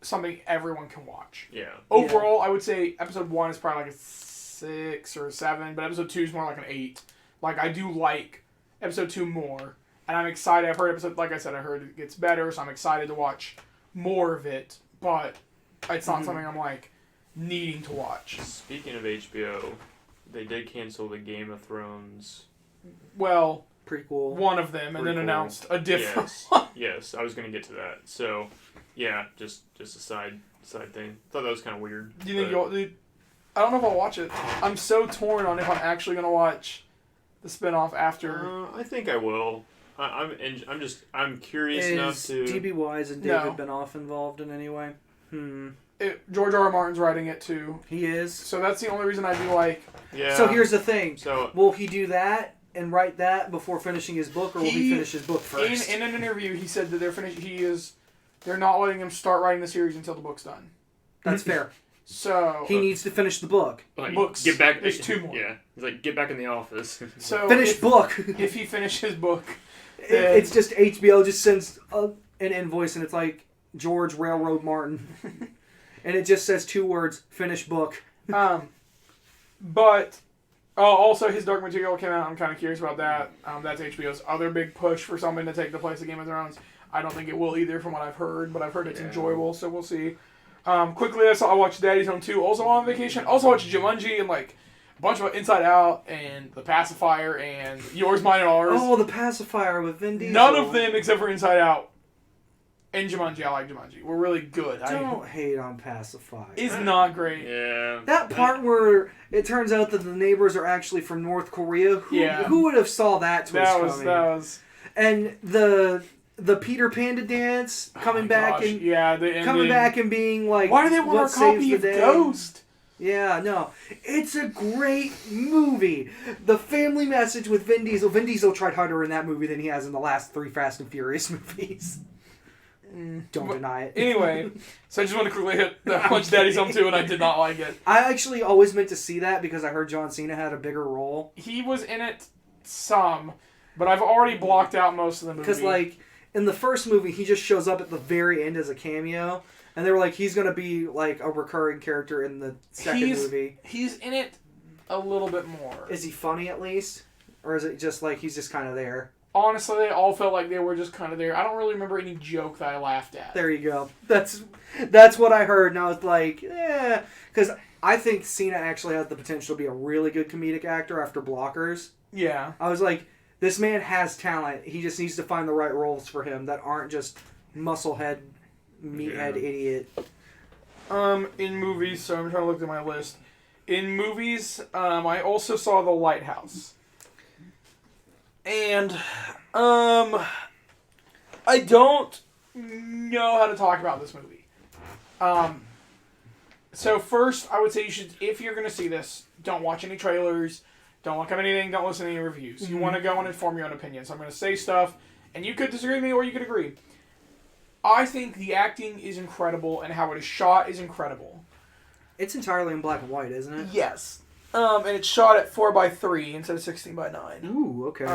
something everyone can watch. Yeah. Overall, I would say episode 1 is probably like a 6 or a 7, but episode 2 is more like an 8. Like, I do like episode 2 more, and I'm excited. I've heard like I said, I heard it gets better, so I'm excited to watch more of it, but it's not something I'm, like, needing to watch. Speaking of HBO, they did cancel the Game of Thrones... Well... Prequel. One of them, and then announced a different one. Yes, I was going to get to that. So... Yeah, just a side thing. Thought that was kind of weird. Do you think I don't know if I'll watch it. I'm so torn on if I'm actually gonna watch the spinoff after. I think I will. I'm curious enough to. Is D.B. Wise and David Benoff involved in any way? George R. Martin's writing it too. He is. So that's the only reason I'd be like. Yeah. So here's the thing. So will he do that and write that before finishing his book, or will he finish his book first? In an interview, he said that they're not letting him start writing the series until the book's done. That's fair. So he needs to finish the book. Books. Get back. There's 2 more. Yeah. He's like, get back in the office. So finish book. If he finishes book, it's just HBO just sends an invoice and it's like George Railroad Martin, and it just says 2 words: finish book. But also his Dark Material came out. I'm kind of curious about that. That's HBO's other big push for something to take the place of Game of Thrones. I don't think it will either from what I've heard, but I've heard it's enjoyable, so we'll see. Quickly, I watched Daddy's Home 2, also on vacation. Also watched Jumanji and like a bunch of Inside Out and The Pacifier and Yours, Mine, and Ours. Oh, The Pacifier with Vin Diesel. None of them except for Inside Out and Jumanji. I like Jumanji. We're really good. Don't hate on Pacifier. It's not great. Yeah. That part where it turns out that the neighbors are actually from North Korea. Who would have saw that twist coming? That was. And the Peter Panda dance coming back and being like, why do they want our copy of Ghost? Yeah, no, it's a great movie. The family message with Vin Diesel. Vin Diesel tried harder in that movie than he has in the last 3 Fast and Furious movies. Don't deny it. Anyway, so I just want to quickly hit that much Daddy's Home 2, and I did not like it. I actually always meant to see that because I heard John Cena had a bigger role. He was in it some, but I've already blocked out most of the movie. Because, like, in the first movie, he just shows up at the very end as a cameo, and they were like, he's going to be, like, a recurring character in the second movie. He's in it a little bit more. Is he funny, at least? Or is it just, like, he's just kind of there? Honestly, they all felt like they were just kind of there. I don't really remember any joke that I laughed at. There you go. That's what I heard, and I was like, because I think Cena actually had the potential to be a really good comedic actor after Blockers. Yeah. I was like, this man has talent. He just needs to find the right roles for him that aren't just musclehead, meathead idiot. In movies, so I'm trying to look at my list. In movies, I also saw The Lighthouse. And, I don't know how to talk about this movie. So first, I would say you should, if you're going to see this, don't watch any trailers, don't look up anything, don't listen to any reviews. Mm-hmm. You want to go and inform your own opinion. So I'm going to say stuff, and you could disagree with me or you could agree. I think the acting is incredible, and how it is shot is incredible. It's entirely in black and white, isn't it? Yes. And it's shot at 4:3 instead of 16:9. Ooh, okay.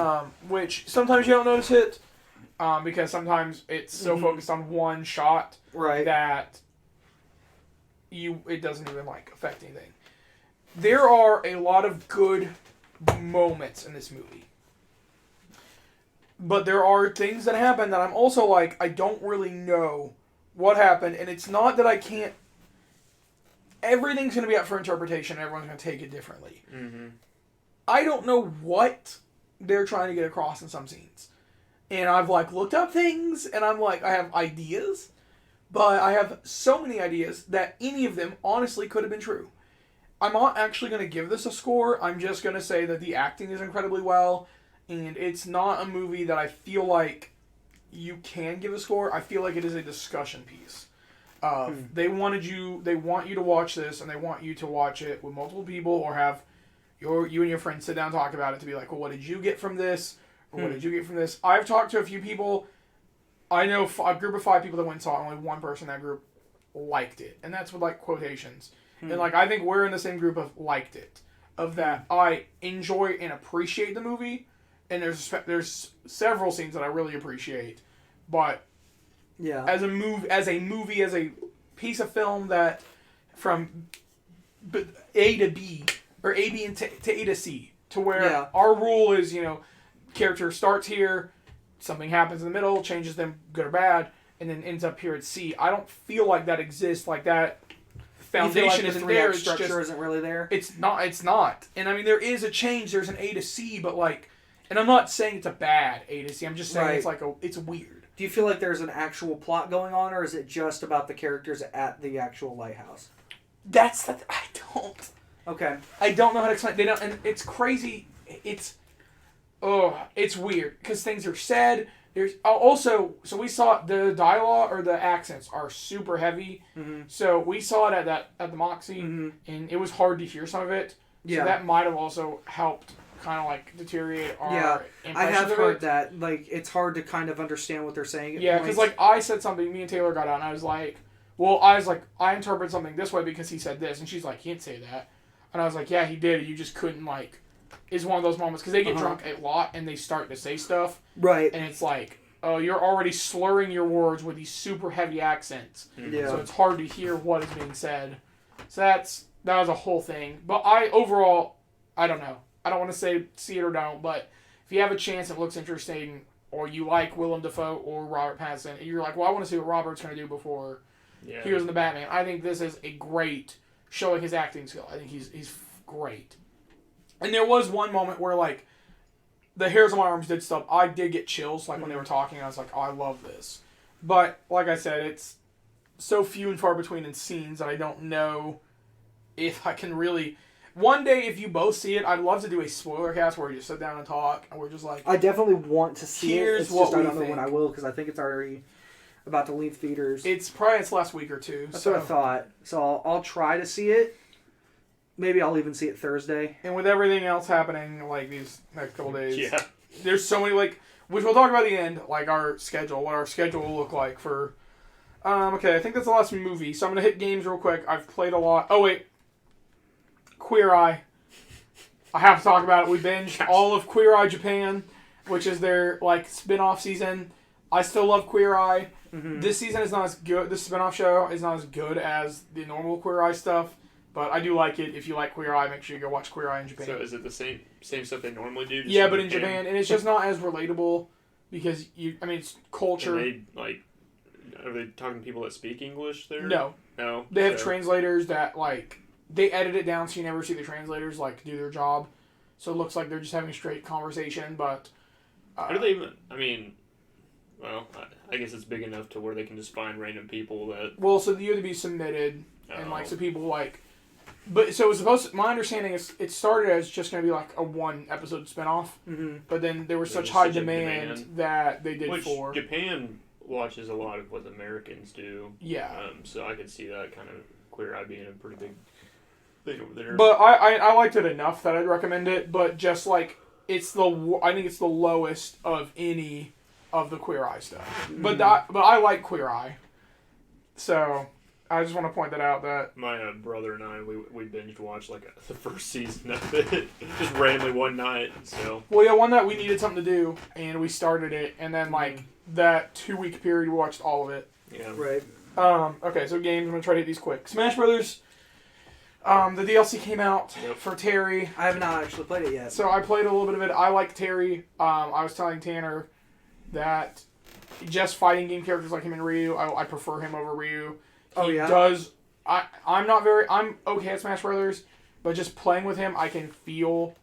Which sometimes you don't notice it, because sometimes it's so focused on one shot that it doesn't even affect anything. There are a lot of good moments in this movie. But there are things that happen that I'm also like, I don't really know what happened, and it's not that I can't. Everything's going to be up for interpretation, and everyone's going to take it differently. Mm-hmm. I don't know what they're trying to get across in some scenes. And I've looked up things, and I'm I have ideas, but I have so many ideas that any of them honestly could have been true. I'm not actually going to give this a score. I'm just going to say that the acting is incredibly well. And it's not a movie that I feel like you can give a score. I feel like it is a discussion piece. They want you to watch this, and they want you to watch it with multiple people, or have you and your friends sit down and talk about it to be like, well, what did you get from this? Or what did you get from this? I've talked to a few people. I know a group of 5 people that went and saw it. Only one person in that group liked it. And that's with quotations. And I think we're in the same group of liked it. Of that I enjoy and appreciate the movie. And there's several scenes that I really appreciate, but as a piece of film that from A to B or A B to A to C, to where our rule is character starts here, something happens in the middle, changes them good or bad, and then ends up here at C. I don't feel like that exists. That foundation isn't there. It's structure isn't really there. It's not. And I mean, there is a change. There's an A to C, but and I'm not saying it's a bad A to C. I'm just saying it's weird. Do you feel like there's an actual plot going on, or is it just about the characters at the actual lighthouse? I don't. Okay. I don't know how to explain. They don't, and it's crazy. It's weird because things are said. There's also, so we saw the dialogue or the accents are super heavy. Mm-hmm. So we saw it at the Moxie, and it was hard to hear some of it. So that might have also helped kind of deteriorate our impression. I have heard that. It's hard to kind of understand what they're saying. Yeah, because I said something, me and Taylor got out, and I was like, I interpret something this way because he said this, and she's like, he didn't say that. And I was like, yeah, he did, you just couldn't, it's one of those moments, because they get drunk a lot, and they start to say stuff. Right. And it's you're already slurring your words with these super heavy accents. Yeah. So it's hard to hear what is being said. So that was a whole thing. But overall, I don't know. I don't want to say see it or don't, but if you have a chance, it looks interesting, or you like Willem Dafoe or Robert Pattinson, and you're like, well, I want to see what Robert's going to do before he was in the Batman. I think this is a great showing his acting skill. I think he's great. And there was one moment where the hairs on my arms did stuff. I did get chills when they were talking. I was like, oh, I love this. But like I said, it's so few and far between in scenes that I don't know if I can really. One day, if you both see it, I'd love to do a spoiler cast where we just sit down and talk, and we're just I definitely want to see it. It's just I don't know when I will, because I think it's already about to leave theaters. It's probably its last week or two. That's what I thought. So I'll try to see it. Maybe I'll even see it Thursday. And with everything else happening, these next couple days, there's so many, which we'll talk about at the end, our schedule, what our schedule will look like for, okay, I think that's the last movie, so I'm going to hit games real quick. I've played a lot. Oh, wait. Queer Eye. I have to talk about it. We binged all of Queer Eye Japan, which is their, spin-off season. I still love Queer Eye. Mm-hmm. This season is not as good, this spin-off show is not as good as the normal Queer Eye stuff. But I do like it. If you like Queer Eye, make sure you go watch Queer Eye in Japan. So is it the same stuff they normally do? Yeah, but in Japan, and it's just not as relatable because it's culture. And are they talking to people that speak English there? No. No. They have translators that they edit it down so you never see the translators like do their job. So it looks like they're just having a straight conversation, but... How do they even... I mean... Well, I guess it's big enough to where they can just find random people that... Well, so you have to be submitted, and like so people like... But so it was supposed to, my understanding is it started as just going to be like a 1-episode spinoff, but then there was such high demand that they did 4. Japan watches a lot of what Americans do. Yeah. So I could see that kind of Queer Eye being a pretty big thing over there. But I liked it enough that I'd recommend it, but just like, I think it's the lowest of any of the Queer Eye stuff. But I like Queer Eye. So... I just want to point that out that... My brother and I, we binged watched like the first season of it. Just randomly one night, so... Well, yeah, one night we needed something to do, and we started it, and then like that 2-week period we watched all of it. Yeah. Right. Okay, so games, I'm going to try to hit these quick. Smash Brothers, the DLC came out for Terry. I have not actually played it yet. So I played a little bit of it. I like Terry. I was telling Tanner that just fighting game characters like him and Ryu, I prefer him over Ryu. He does. I'm okay at Smash Brothers, but just playing with him, I can feel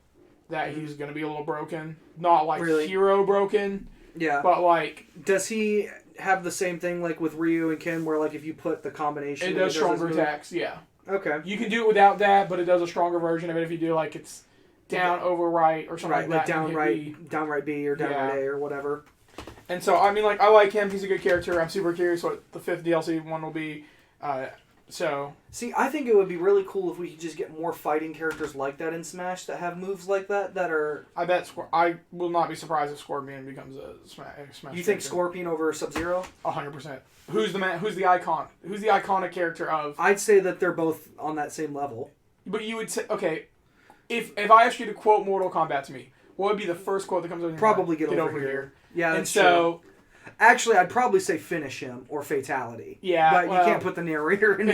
that he's gonna be a little broken. Not like hero broken. Yeah. But like, does he have the same thing like with Ryu and Ken, where like if you put the combination, it does stronger attacks. Yeah. Okay. You can do it without that, but it does a stronger version of it if you do like it's down over right or something like that. Down right B or down right A or whatever. And so I mean, like I like him. He's a good character. I'm super curious what the 5th DLC one will be. See, I think it would be really cool if we could just get more fighting characters like that in Smash that have moves like that are... I will not be surprised if Scorpion becomes a Smash You think character. Scorpion over Sub-Zero? 100%. Who's the man? Who's the icon? Who's the iconic character of... I'd say that they're both on that same level. But you would say... Okay, if I asked you to quote Mortal Kombat to me, what would be the first quote that comes out of your Probably mind? get over here. Yeah, and that's so... true. Actually, I'd probably say finish him or fatality. Yeah, but you can't put the narrator in.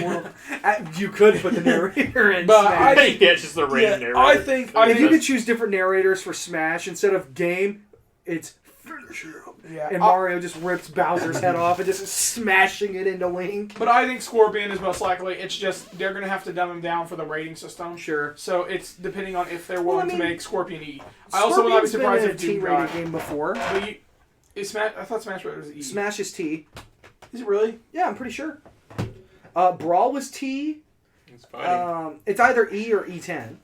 You could put the narrator in. But Smash. It's just the random narrator. I think if you could choose different narrators for Smash instead of game, it's finish him. Yeah, and Mario just rips Bowser's head off and just smashing it into Link. But I think Scorpion is most likely. It's just they're gonna have to dumb him down for the rating system. Sure. So it's depending on if they're willing to make Scorpion E. I also would not be surprised if T rated game before. But I thought Smash Bros. was E. Smash is T. Is it really? Yeah, I'm pretty sure. Brawl was T. It's fine. It's either E or E10,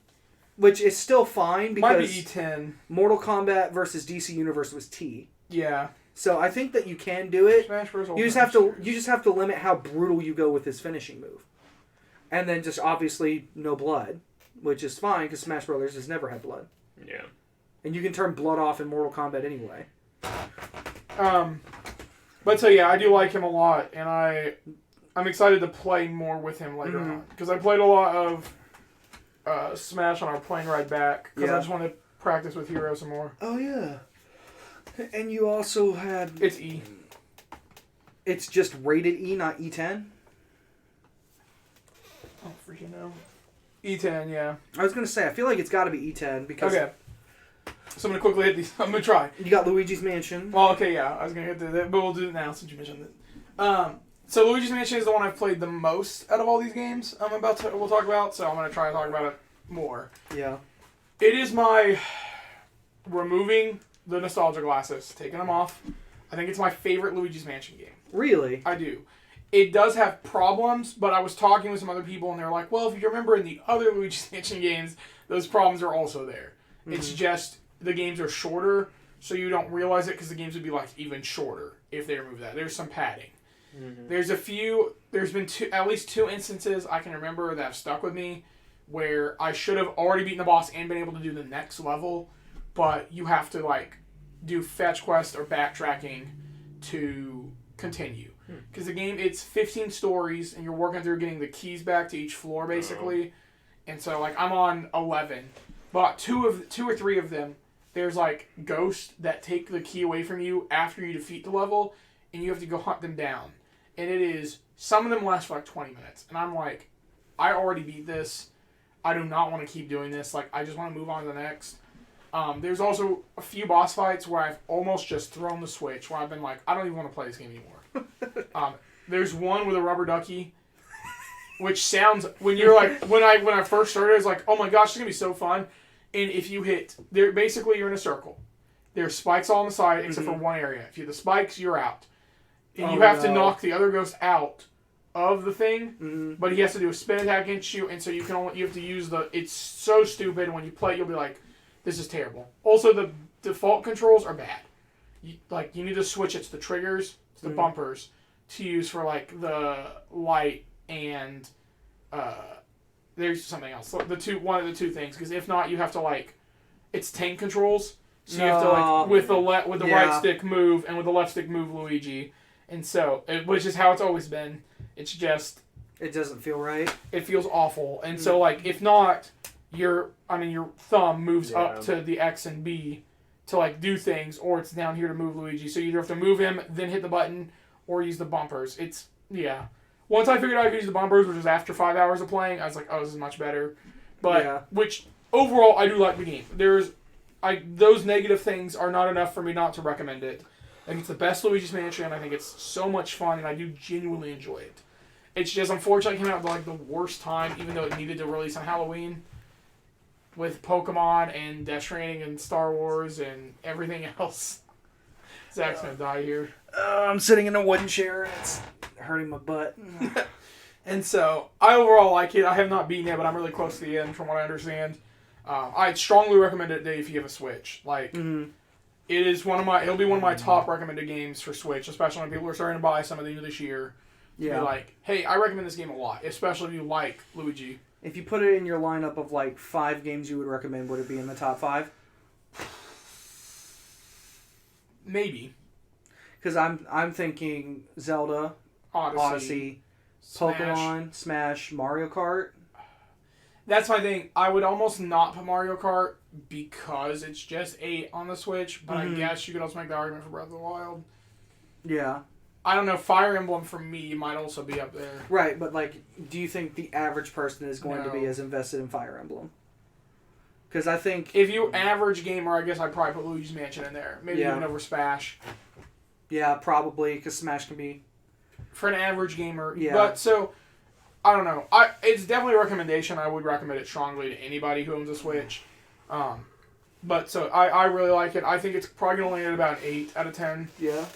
which is still fine because might be E10. Mortal Kombat versus DC Universe was T. Yeah. So I think that you can do it. Smash Bros. You just have to limit how brutal you go with his finishing move, and then just obviously no blood, which is fine because Smash Brothers has never had blood. Yeah. And you can turn blood off in Mortal Kombat anyway. But so yeah, I do like him a lot, and I'm excited to play more with him later on because I played a lot of Smash on our plane ride back because I just want to practice with Hero some more. Oh yeah, and you also had it's E. It's just rated E, not E10. Oh freaking no, E10, yeah. I was gonna say I feel like it's got to be E10 because. Okay. So I'm going to quickly hit these. I'm going to try. You got Luigi's Mansion. Well, okay, yeah. I was going to get to that, but we'll do it now since you mentioned it. So Luigi's Mansion is the one I've played the most out of all these games we'll talk about, so I'm going to try to talk about it more. Yeah. It is my removing the nostalgia glasses, taking them off. I think it's my favorite Luigi's Mansion game. Really? I do. It does have problems, but I was talking with some other people, and they're like, well, if you remember in the other Luigi's Mansion games, those problems are also there. It's just... the games are shorter, so you don't realize it because the games would be like even shorter if they remove that. There's some padding. There's been at least two instances I can remember that have stuck with me where I should have already beaten the boss and been able to do the next level, but you have to like do fetch quest or backtracking to continue. Because the game, it's 15 stories and you're working through getting the keys back to each floor basically. And so like I'm on 11, but two or three of them, there's like ghosts that take the key away from you after you defeat the level, and you have to go hunt them down. And it is, some of them last for like 20 minutes. And I'm like, I already beat this. I do not want to keep doing this. Like, I just want to move on to the next. There's also a few boss fights where I've almost just thrown the switch, where I've been like, I don't even want to play this game anymore. There's one with a rubber ducky which sounds when you're like when I first started, I was like, oh my gosh, it's gonna be so fun. And if you hit, they're basically you're in a circle. There's spikes all on the side except for one area. If you hit the spikes, you're out, and you have to knock the other ghost out of the thing. But he has to do a spin attack against you, and so you have to use the. It's so stupid when you play. You'll be like, this is terrible. Also, the default controls are bad. You need to switch it to the triggers, to the bumpers, to use for like the light and there's something else. One of the two things, because if not, you have to like it's tank controls, so you have to like with the right stick move and with the left stick move Luigi, and so which is how it's always been. It's just it doesn't feel right. It feels awful, and so like if not, your thumb moves up to the X and B to like do things, or it's down here to move Luigi. So you either have to move him, then hit the button, or use the bumpers. Once I figured out I could use the bumpers, which was after 5 hours of playing, I was like, oh, this is much better. But which overall I do like the game. Those negative things are not enough for me not to recommend it. I think it's the best Luigi's Mansion. I think it's so much fun, and I do genuinely enjoy it. It's just unfortunately it came out at like the worst time, even though it needed to release on Halloween. With Pokemon and Death Stranding and Star Wars and everything else. Zach's gonna die here. I'm sitting in a wooden chair and it's hurting my butt. And so, I overall like it. I have not beaten it, but I'm really close to the end from what I understand. I'd strongly recommend it if you have a Switch. Like, it'll be one of my top recommended games for Switch, especially when people are starting to buy some of these this year. Yeah. Be like, hey, I recommend this game a lot, especially if you like Luigi. If you put it in your lineup of like 5 games you would recommend, would it be in the top 5? Maybe. Because I'm thinking Zelda, Odyssey, Pokemon, Smash, Mario Kart. That's my thing. I would almost not put Mario Kart because it's just 8 on the Switch, but I guess you could also make the argument for Breath of the Wild. Yeah. I don't know, Fire Emblem for me might also be up there. Right, but like, do you think the average person is going to be as invested in Fire Emblem? Because I think... If you average gamer, I guess I'd probably put Luigi's Mansion in there. Maybe even over Smash. Yeah, probably, because Smash can be... For an average gamer. Yeah. But, so, I don't know. It's definitely a recommendation. I would recommend it strongly to anybody who owns a Switch. But, so, I really like it. I think it's probably going to land at about an 8 out of 10. Yeah.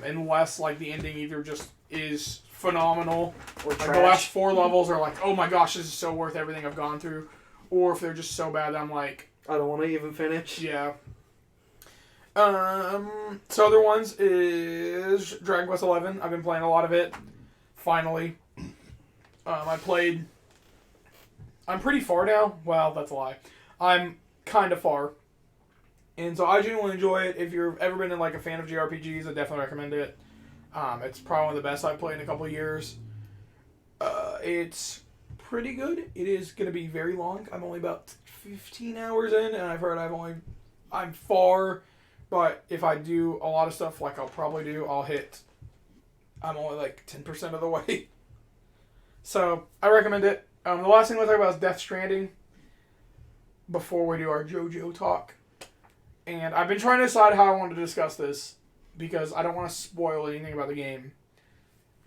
Unless, like, the ending either just is phenomenal. Or like, the last 4 levels are like, oh my gosh, this is so worth everything I've gone through. Or if they're just so bad that I'm like... I don't want to even finish. Yeah. So other ones is Dragon Quest XI. I've been playing a lot of it. Finally. I'm pretty far now. Well, that's a lie. I'm kind of far. And so I genuinely enjoy it. If you've ever been like a fan of JRPGs, I definitely recommend it. It's probably one of the best I've played in a couple of years. It's pretty good. It is going to be very long. I'm only about 15 hours in, and I've heard I'm far, but if I do a lot of stuff like I'm only like 10% of the way. So, I recommend it. The last thing we'll talk about is Death Stranding before we do our JoJo talk. And I've been trying to decide how I want to discuss this because I don't want to spoil anything about the game.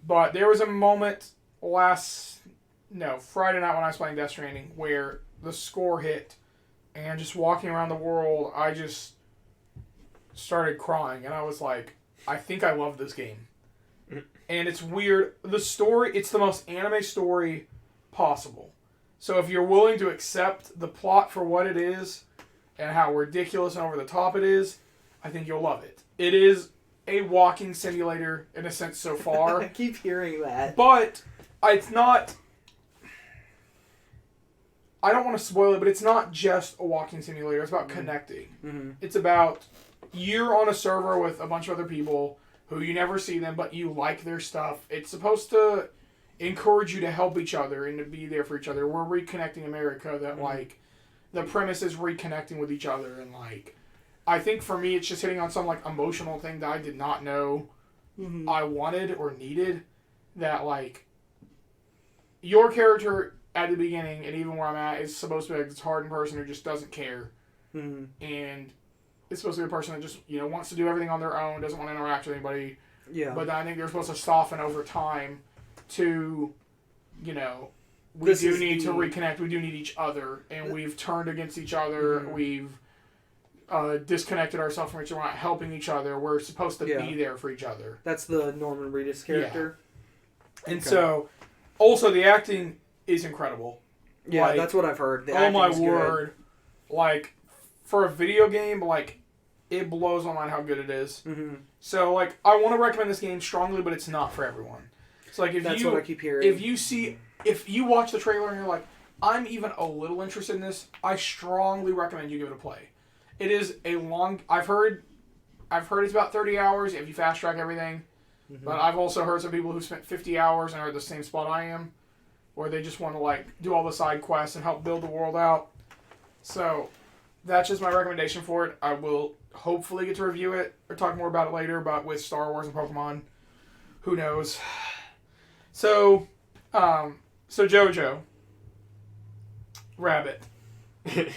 But there was a moment Friday night when I was playing Death Stranding where the score hit and just walking around the world, I just started crying and I was like, I think I love this game. And it's weird. The story, it's the most anime story possible. So if you're willing to accept the plot for what it is and how ridiculous and over the top it is, I think you'll love it. It is a walking simulator in a sense so far. I keep hearing that. But it's not... I don't want to spoil it, but it's not just a walking simulator. It's about connecting. Mm-hmm. It's about you're on a server with a bunch of other people who you never see them, but you like their stuff. It's supposed to encourage you to help each other and to be there for each other. We're reconnecting America. That like the premise is reconnecting with each other, and like I think for me, it's just hitting on some like emotional thing that I did not know I wanted or needed. That like your character at the beginning, and even where I'm at, is supposed to be like this hardened person who just doesn't care. And it's supposed to be a person that just, wants to do everything on their own, doesn't want to interact with anybody. Yeah. But I think they're supposed to soften over time to, we do need to reconnect. We do need each other, and we've turned against each other. Mm-hmm. We've disconnected ourselves from each other. We're not helping each other. We're supposed to be there for each other. That's the Norman Reedus character. Yeah. And so, also the acting is incredible. Yeah, that's what I've heard. Oh my word! Good. Like, for a video game, like, it blows my mind how good it is. Mm-hmm. So, like, I want to recommend this game strongly, but it's not for everyone. So, like, that's what I keep hearing. If you watch the trailer and you're like, I'm even a little interested in this, I strongly recommend you give it a play. It is a long. I've heard it's about 30 hours if you fast track everything. Mm-hmm. But I've also heard some people who spent 50 hours and are at the same spot I am, where they just want to, like, do all the side quests and help build the world out. So, that's just my recommendation for it. I will hopefully get to review it or talk more about it later, but with Star Wars and Pokemon, who knows? So Jojo Rabbit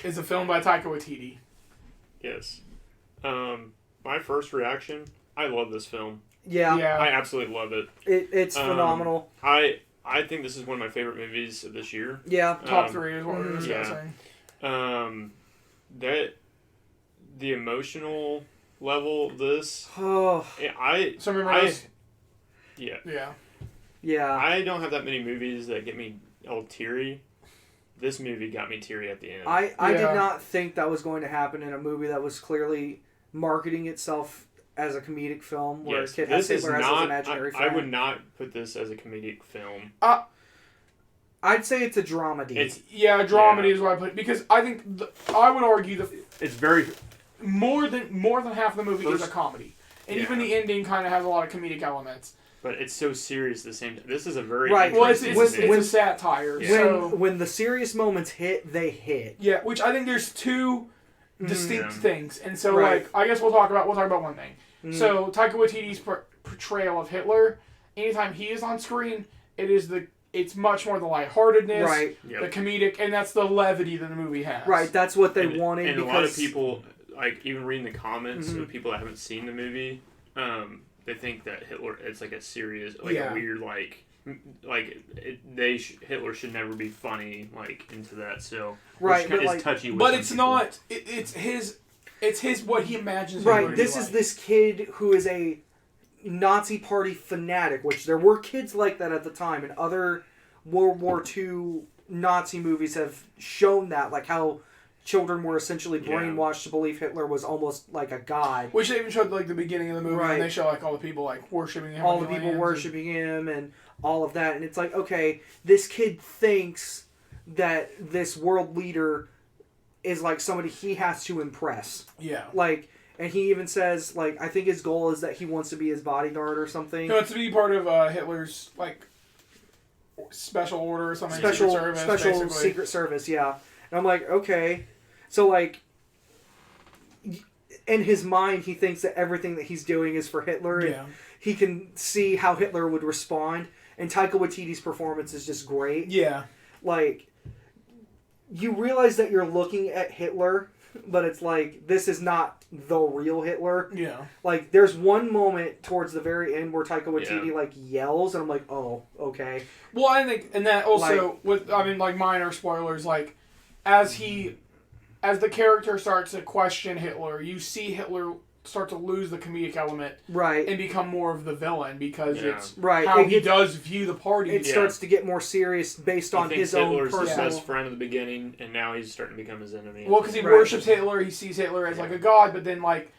is a film by Taika Waititi. Yes. My first reaction, I love this film. Yeah. I absolutely love it. It's phenomenal. I think this is one of my favorite movies of this year. Yeah. Top 3 is what we're discussing. That the emotional level of this. Oh. Yeah. I don't have that many movies that get me all teary. This movie got me teary at the end. I did not think that was going to happen in a movie that was clearly marketing itself as a comedic film, where yes, Kid has Hitler as his imaginary friend. I would not put this as a comedic film. I'd say it's a dramedy. A dramedy is what I put, because I think I would argue it's very more than half the movie is a comedy, and even the ending kind of has a lot of comedic elements. But it's so serious at the same time. This is a very Well, it's a satire. Yeah. So when the serious moments hit, they hit. Yeah, which I think there's two distinct things, and so like I guess we'll talk about one thing. So Taika Waititi's portrayal of Hitler, anytime he is on screen, it's much more the lightheartedness, the comedic, and that's the levity that the movie has. Right, that's what they wanted. And a lot of people, like, even reading the comments of people that haven't seen the movie, they think that Hitler, it's like a serious, like a weird, Hitler should never be funny, like, into that. So it's touchy. But it's people. Not. It's his. It's his what he imagines. Right. This is this kid who is a Nazi Party fanatic, which there were kids like that at the time, and other World War II Nazi movies have shown that, like how children were essentially brainwashed to believe Hitler was almost like a god. Which they even showed like the beginning of the movie, and they show like all the people like worshiping him. All the people worshiping him and all of that, and it's like, okay, this kid thinks that this world leader is like somebody he has to impress. Yeah. Like, and he even says, like, I think his goal is that he wants to be his bodyguard or something. He wants to be part of Hitler's, like, special order or something. Special secret service, yeah. And I'm like, okay. So, like, in his mind, he thinks that everything that he's doing is for Hitler. And he can see how Hitler would respond. And Taika Waititi's performance is just great. Yeah. Like, you realize that you're looking at Hitler, but it's like, this is not the real Hitler. Yeah. Like, there's one moment towards the very end where Taika Waititi, like, yells, and I'm like, oh, okay. Well, I think, and that also, like, minor spoilers, like, as the character starts to question Hitler, you see Hitler start to lose the comedic element. Right. And become more of the villain, because it's how he does view the party. It starts to get more serious based on his own Hitler's personal... his best friend at the beginning, and now he's starting to become his enemy. Well, because he worships Hitler, he sees Hitler as like a god, but then like,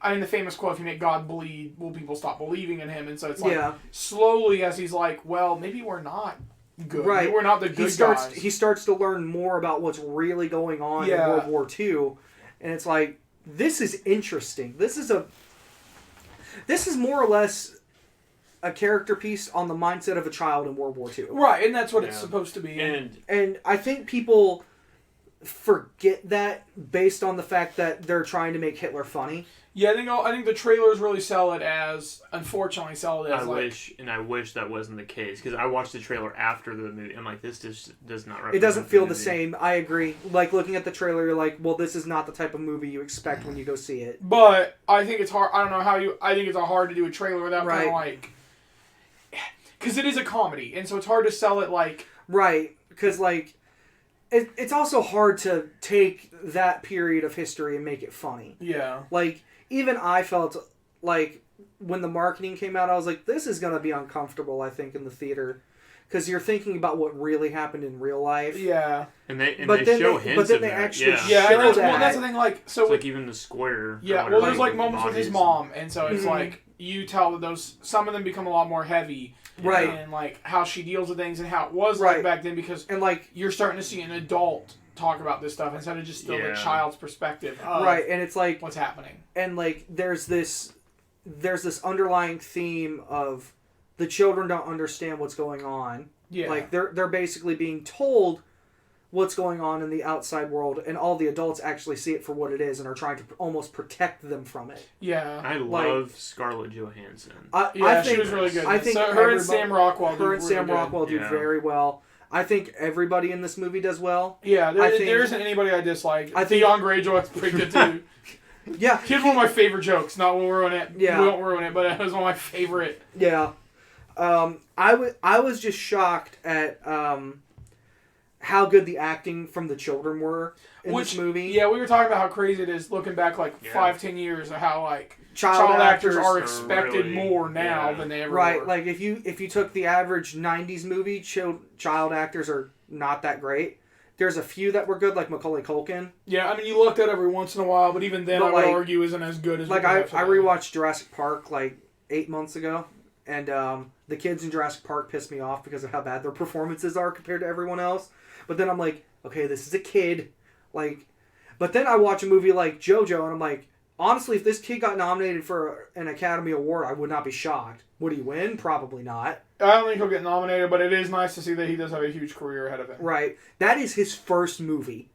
I mean, the famous quote, if you make God bleed, will people stop believing in him? And so it's like, slowly as he's like, well, maybe we're not good. Right. Maybe we're not the good guys. He starts to learn more about what's really going on in World War II, and it's like, this is interesting. This is more or less a character piece on the mindset of a child in World War II. Right, and that's what it's supposed to be. And I think people forget that based on the fact that they're trying to make Hitler funny. Yeah, I think the trailers really sell it as, unfortunately, I wish that wasn't the case, because I watched the trailer after the movie. I'm like, this just does not represent. It doesn't feel the same. I agree. Like, looking at the trailer, you're like, well, this is not the type of movie you expect when you go see it. But I think it's hard. I don't know I think it's hard to do a trailer without kind of like, because it is a comedy, and so it's hard to sell it like. Right. because like it's also hard to take that period of history and make it funny. Yeah. Like, even I felt like when the marketing came out, I was like, this is going to be uncomfortable, I think, in the theater. Because you're thinking about what really happened in real life. Yeah. And they But show then hints they of that. actually Yeah, show and that. that's the thing, like, so... It's like even the square. Yeah, well, there's, like, moments with his mom, and so it's like, you tell that some of them become a lot more heavy. Right. And, like, how she deals with things and how it was like back then, because and like you're starting to see an adult talk about this stuff instead of just still the child's perspective of right, and it's like what's happening. And like there's this underlying theme of the children don't understand what's going on. Yeah. Like they're basically being told what's going on in the outside world, and all the adults actually see it for what it is and are trying to almost protect them from it. Yeah. I love Scarlett Johansson. I think she was really good. I think so her and Sam Rockwell do very well. I think everybody in this movie does well. Yeah, there isn't anybody I dislike. I think Theon Greyjoy's pretty good too. Yeah, Here's one of my favorite jokes. Not we'll ruin it. Yeah. We won't ruin it, but it was one of my favorite. Yeah. I was just shocked at how good the acting from the children were in this movie. Yeah, we were talking about how crazy it is looking back like 5-10 years of how like child actors are are expected really, more now than they ever were. Right, like if you took the average 90s movie, child actors are not that great. There's a few that were good, like Macaulay Culkin. Yeah, I mean, you look at every once in a while, but even then, I would argue isn't as good as... Like, I rewatched Jurassic Park, like, 8 months ago, and the kids in Jurassic Park pissed me off because of how bad their performances are compared to everyone else. But then I'm like, okay, this is a kid. Like, but then I watch a movie like JoJo, and I'm like, honestly, if this kid got nominated for an Academy Award, I would not be shocked. Would he win? Probably not. I don't think he'll get nominated, but it is nice to see that he does have a huge career ahead of him. Right. That is his first movie.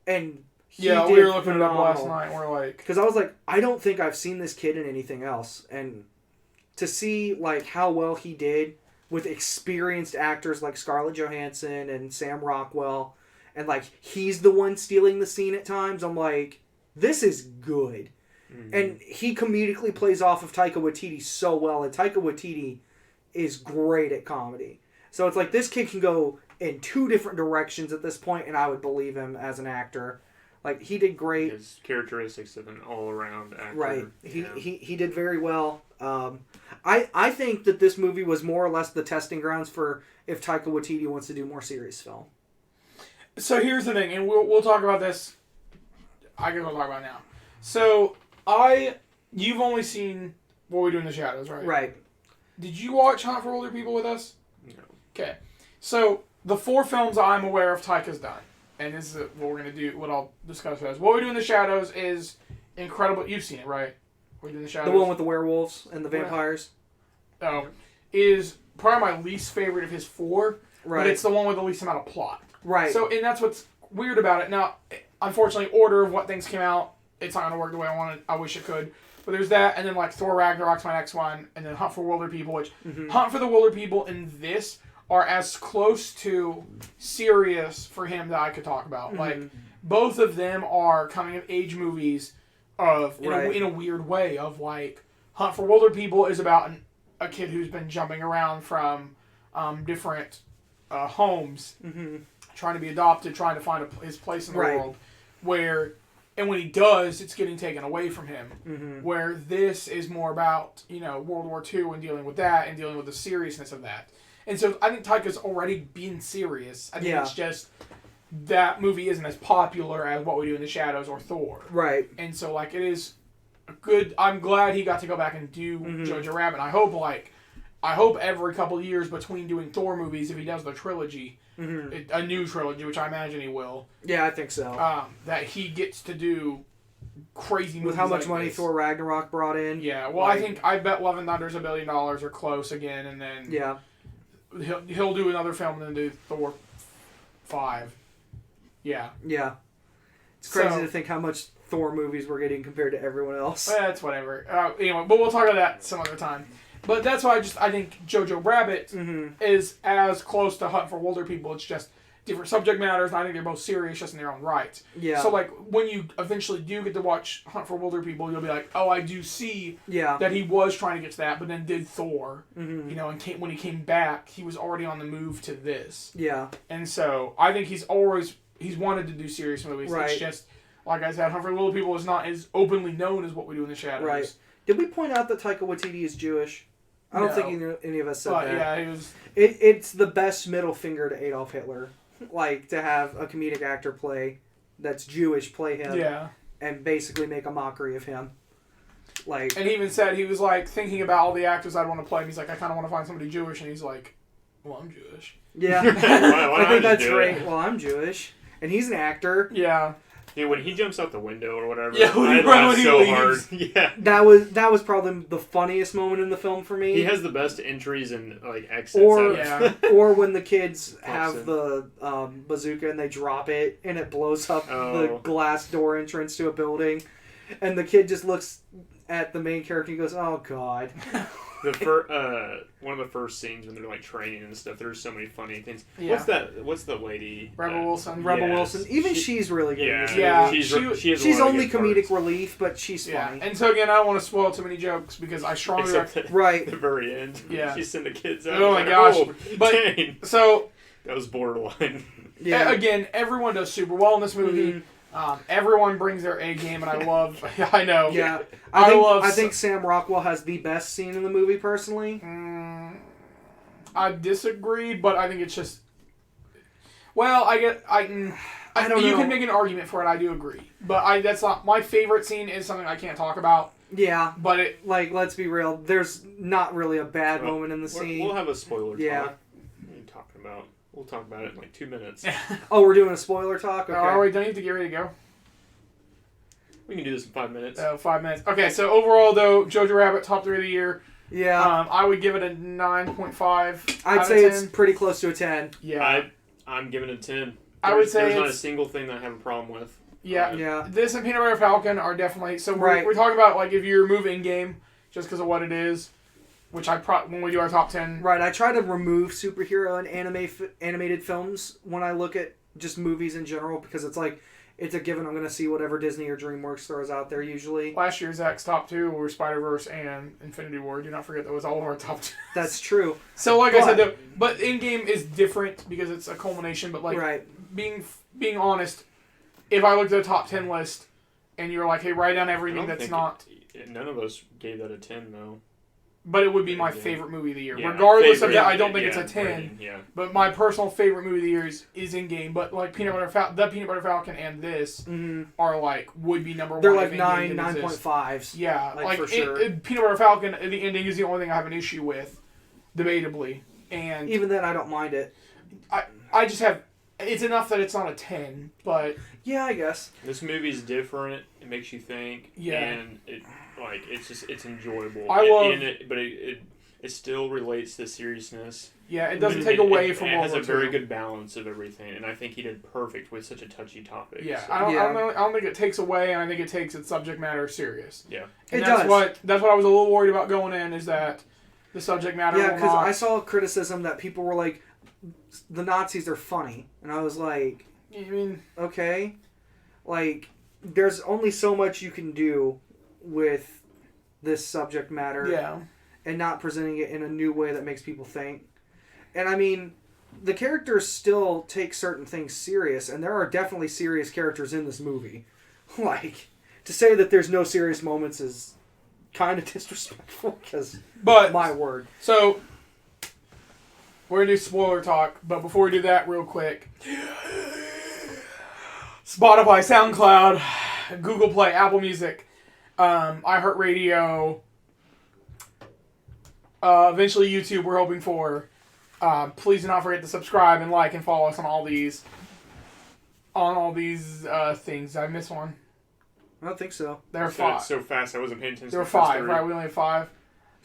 And we were looking it up last night. We're like... Because I was like, I don't think I've seen this kid in anything else. And to see, like, how well he did with experienced actors like Scarlett Johansson and Sam Rockwell, and, like, he's the one stealing the scene at times, I'm like, this is good. Mm-hmm. And he comedically plays off of Taika Waititi so well, and Taika Waititi is great at comedy. So it's like this kid can go in two different directions at this point, and I would believe him as an actor. Like, he did great. His characteristics of an all-around actor. Right. He did very well. I think that this movie was more or less the testing grounds for if Taika Waititi wants to do more serious film. So here's the thing, and we'll talk about this. I guess we'll talk about it now. So you've only seen What We Do in the Shadows, right? Right. Did you watch Hunt for Older People with us? No. Okay. So the 4 films I'm aware of Taika's done, and this is what we're going to do, what I'll discuss as. What We Do in the Shadows is incredible. You've seen it, right? What We Do in the Shadows? The one with the werewolves and the vampires? Oh. Is probably my least favorite of his 4, right. But it's the one with the least amount of plot. Right. So, and that's what's weird about it. Now, unfortunately, order of what things came out, it's not going to work the way I wanted. I wish it could. But there's that, and then like Thor Ragnarok's my next one, and then Hunt for Wilder People, which Hunt for the Wilder People and this are as close to serious for him that I could talk about. Like, both of them are coming of age movies of in a weird way of like Hunt for Wilder People is about a kid who's been jumping around from different homes, trying to be adopted, trying to find his place in the world, and when he does, it's getting taken away from him. Where this is more about, World War II and dealing with that and dealing with the seriousness of that. And so I think Taika's already been serious. I think it's just that movie isn't as popular as What We Do in the Shadows or Thor. Right. And so, like, it is a good... I'm glad he got to go back and do Jojo Rabbit. I hope every couple of years between doing Thor movies, if he does the trilogy, a new trilogy, which I imagine he will. Yeah, I think so. That he gets to do crazy movies with how much like money this. Thor Ragnarok brought in. Yeah, well, I bet Love and Thunder's $1 billion or close again, and then he'll do another film and then do Thor 5. Yeah. Yeah. It's crazy to think how much Thor movies we're getting compared to everyone else. That's whatever. Anyway, but we'll talk about that some other time. But that's why I think Jojo Rabbit is as close to Hunt for Wilder People. It's just different subject matters, and I think they're both serious just in their own right. Yeah. So, like, when you eventually do get to watch Hunt for Wilder People, you'll be like, oh, I do see that he was trying to get to that, but then did Thor, Mm-hmm. you know, and when he came back, he was already on the move to this. Yeah. And so, I think he's wanted to do serious movies. Right. It's just, like I said, Hunt for Wilder People is not as openly known as What We Do in the Shadows. Right. Did we point out that Taika Waititi is Jewish? I don't think any of us said that. Yeah, he was... It's the best middle finger to Adolf Hitler. Like, to have a comedic actor that's Jewish play him. Yeah. And basically make a mockery of him. Like... And he even said, he was like, thinking about all the actors I'd want to play, and he's like, I kind of want to find somebody Jewish, and he's like, well, I'm Jewish. Yeah. Why I think that's do great. it? Well, I'm Jewish. And he's an actor. Yeah. Yeah, when he jumps out the window or whatever, Yeah, when I he laugh so leaves. hard. Yeah. That was probably the funniest moment in the film for me. He has the best entries and like accents. Yeah. Or when the kids have Awesome. the bazooka and they drop it and it blows up the Oh. glass door entrance to a building, and the kid just looks at the main character and goes, "Oh God." One of the first scenes when they're like training and stuff. There's so many funny things. Yeah. What's the lady? Rebel Wilson. Rebel Yes. Wilson. Even she's really good. in this Yeah. movie. She's She's only good comedic parts. relief, but she's Yeah. funny. And so, again, I don't want to spoil too many jokes, because I strongly... Except at Right. the very end. Yeah. She sent the kids out. Oh I was my like, gosh. Oh, But- dang. So, That was borderline. Yeah. again, everyone does super well in this movie. Mhm. Everyone brings their A game, and I love... I know. Yeah. I think Sam Rockwell has the best scene in the movie, personally. I disagree, but I think it's just... Well, I don't you know. can make an argument for it, I do agree. But that's not... My favorite scene is something I can't talk about, Yeah. but it... Like, let's be real. There's not really a bad moment in the scene. We'll have a spoiler Yeah. talk. What are you talking about? We'll talk about it in like 2 minutes. Oh, we're doing a spoiler talk? Okay. Oh, wait, don't you have to get ready to go? We can do this in 5 minutes. 5 minutes. Okay, so overall, though, Jojo Rabbit, top 3 of the year. Yeah. I would give it a 9.5 I'd out say of it's 10. pretty close to a 10. Yeah. I'm giving it a 10. I would say there's not a it's- single thing that I have a problem with. Yeah. Yeah. This and Peanut Butter Falcon are definitely... So Right. we're talking about, like, if you remove in-game, just because of what it is, which when we do our top 10... Right, I try to remove superhero and animated films when I look at just movies in general, because it's like, it's a given I'm going to see whatever Disney or DreamWorks throws out there usually. Last year, Zach's top 2 were Spider-Verse and Infinity War. Do not forget that was all of our top 2. That's true. So, like I said, though, but in-game is different because it's a culmination, but, like, Right. being honest, if I looked at a top 10 list and you're like, hey, write down I everything don't that's think not... None of us gave that a 10, though. But it would be my Yeah. favorite movie of the year. Yeah, Regardless of favorite, that, I don't think yeah, it's a 10. rating, yeah. But my personal favorite movie of the year is In-Game. But, like, the Peanut Butter Falcon and this are, like, would be number They're one. like if 9, In-Game didn't exist. 9.5s. Yeah. Like, for sure. Peanut Butter Falcon, the ending is the only thing I have an issue with, debatably. And Even then, I don't mind it. I just have... It's enough that it's not a 10, but... Yeah, I guess. This movie's different. It makes you think. Yeah. And it's enjoyable. I love... But it still relates to seriousness. Yeah, it doesn't take away from It World has War a very II. good balance of everything, and I think he did perfect with such a touchy topic. Yeah, so. I don't think it takes away, and I think it takes its subject matter serious. Yeah. And It that's does. That's what I was a little worried about going in, is that the subject matter Yeah, will because not... I saw criticism that people were like, the Nazis are funny. And I was like, I mean... okay. Like, there's only so much you can do with this subject matter. Yeah. And not presenting it in a new way that makes people think. And I mean, the characters still take certain things serious, and there are definitely serious characters in this movie. Like, to say that there's no serious moments is kind of disrespectful, because, my word. So, we're going to do spoiler talk, but before we do that, real quick. Spotify, SoundCloud, Google Play, Apple Music, iHeartRadio, eventually YouTube, we're hoping for. Please do not forget to subscribe and like and follow us on all these things. Did I miss one? I don't think so. There are I said it 5. so fast I wasn't paying attention. There were to the first 5, three. right? We only have 5.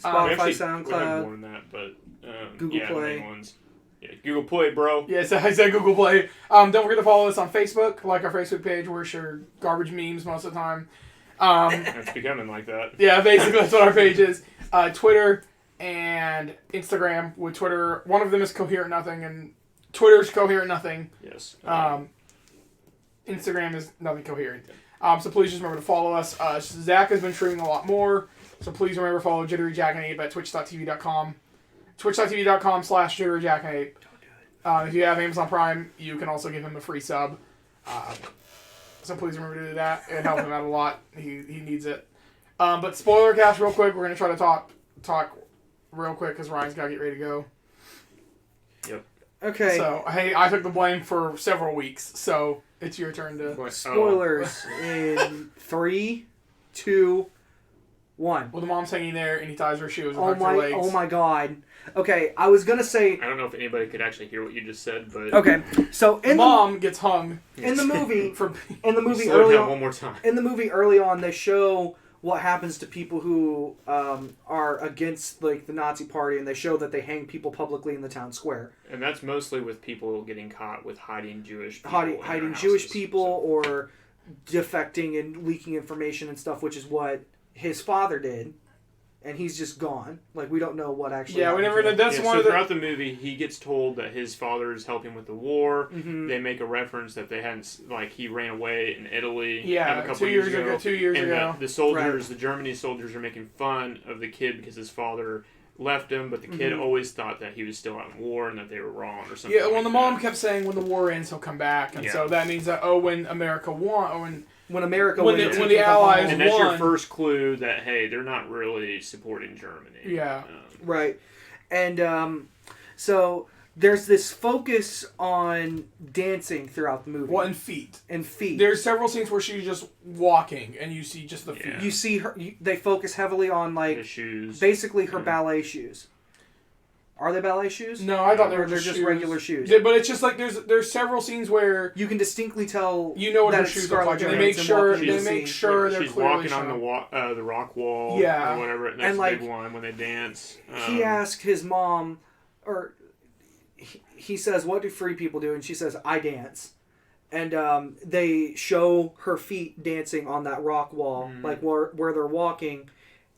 Spotify, We actually SoundCloud. we have more than that, but Google yeah, Play. the main ones. Yeah, Google Play, bro. Yes, I said Google Play. Don't forget to follow us on Facebook. Like our Facebook page. We're sure garbage memes most of the time. It's becoming like that. Yeah, basically that's what our page is. Twitter and Instagram. With Twitter, one of them is Coherent Nothing, and Twitter's Coherent Nothing. Yes. Instagram is Nothing Coherent. So please just remember to follow us. Zach has been streaming a lot more, so please remember to follow JitteryJackanape at twitch.tv.com. Twitch.tv.com/JitteryJackanape. If you have Amazon Prime, you can also give him a free sub. So please remember to do that and help him out a lot. He needs it. But spoiler cast real quick. We're going to try to talk real quick because Ryan's got to get ready to go. Yep. Okay. So, hey, I took the blame for several weeks, so it's your turn to... Spoilers in 3, 2, 1. Well, the mom's hanging there, and he ties her shoes and Oh hugs her legs. my god. Okay, I was gonna say... I don't know if anybody could actually hear what you just said, but... Okay, so in Mom gets hung. in the movie... For, Slow it down one more time. In the movie early on, they show what happens to people who are against like the Nazi party, and they show that they hang people publicly in the town square. And that's mostly with people getting caught with hiding Jewish people. Hiding Jewish people or defecting and leaking information and stuff, which is what his father did. And he's just gone. Like, we don't know what actually Yeah, we never know. happened. That's one of the... throughout the movie, he gets told that his father is helping with the war. Mhm. They make a reference that they hadn't, like, he ran away in Italy. Yeah, a couple 2 years ago. 2 years and ago. the soldiers, the Germany soldiers, are making fun of the kid because his father left him, but the kid always thought that he was still out in war and that they were wrong or something. Yeah, well, like the mom kept saying when the war ends, he'll come back. And so that means that, when America won... When America when the Allies and that's won. your first clue that, hey, they're not really supporting Germany. Yeah. Right. And so there's this focus on dancing throughout the movie. Well, and feet. And feet. There's several scenes where she's just walking, and you see just the feet. Yeah. You see her. They focus heavily on like The shoes. basically her ballet shoes. Are they ballet shoes? No, I thought they were They're just just shoes. regular shoes. Yeah, but it's just like there's several scenes where You can distinctly tell you know what that her it's shoes look like. Scarlett And they make Johansson sure walking they the make scene. sure they're She's clearly walking on shown. the rock wall Yeah. or whatever. And that's And, the like, big one when they dance. He asked his mom, or he says, "What do free people do?" And she says, "I dance." And they show her feet dancing on that rock wall, like where they're walking.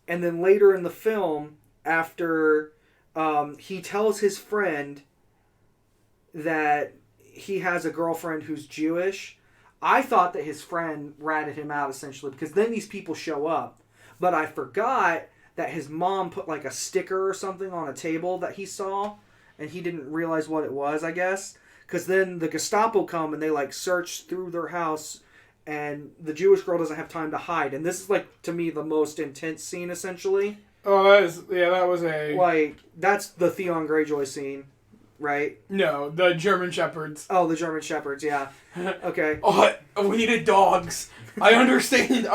And then later in the film, after he tells his friend that he has a girlfriend who's Jewish, I thought that his friend ratted him out essentially because then these people show up. But I forgot that his mom put like a sticker or something on a table that he saw, and he didn't realize what it was, I guess. Because then the Gestapo come and they like search through their house, and the Jewish girl doesn't have time to hide. And this is like, to me, the most intense scene essentially. Oh, that was a... Like, that's the Theon Greyjoy scene, right? No, the German Shepherds. Oh, the German Shepherds, yeah. Okay. Oh, we needed dogs. I understand.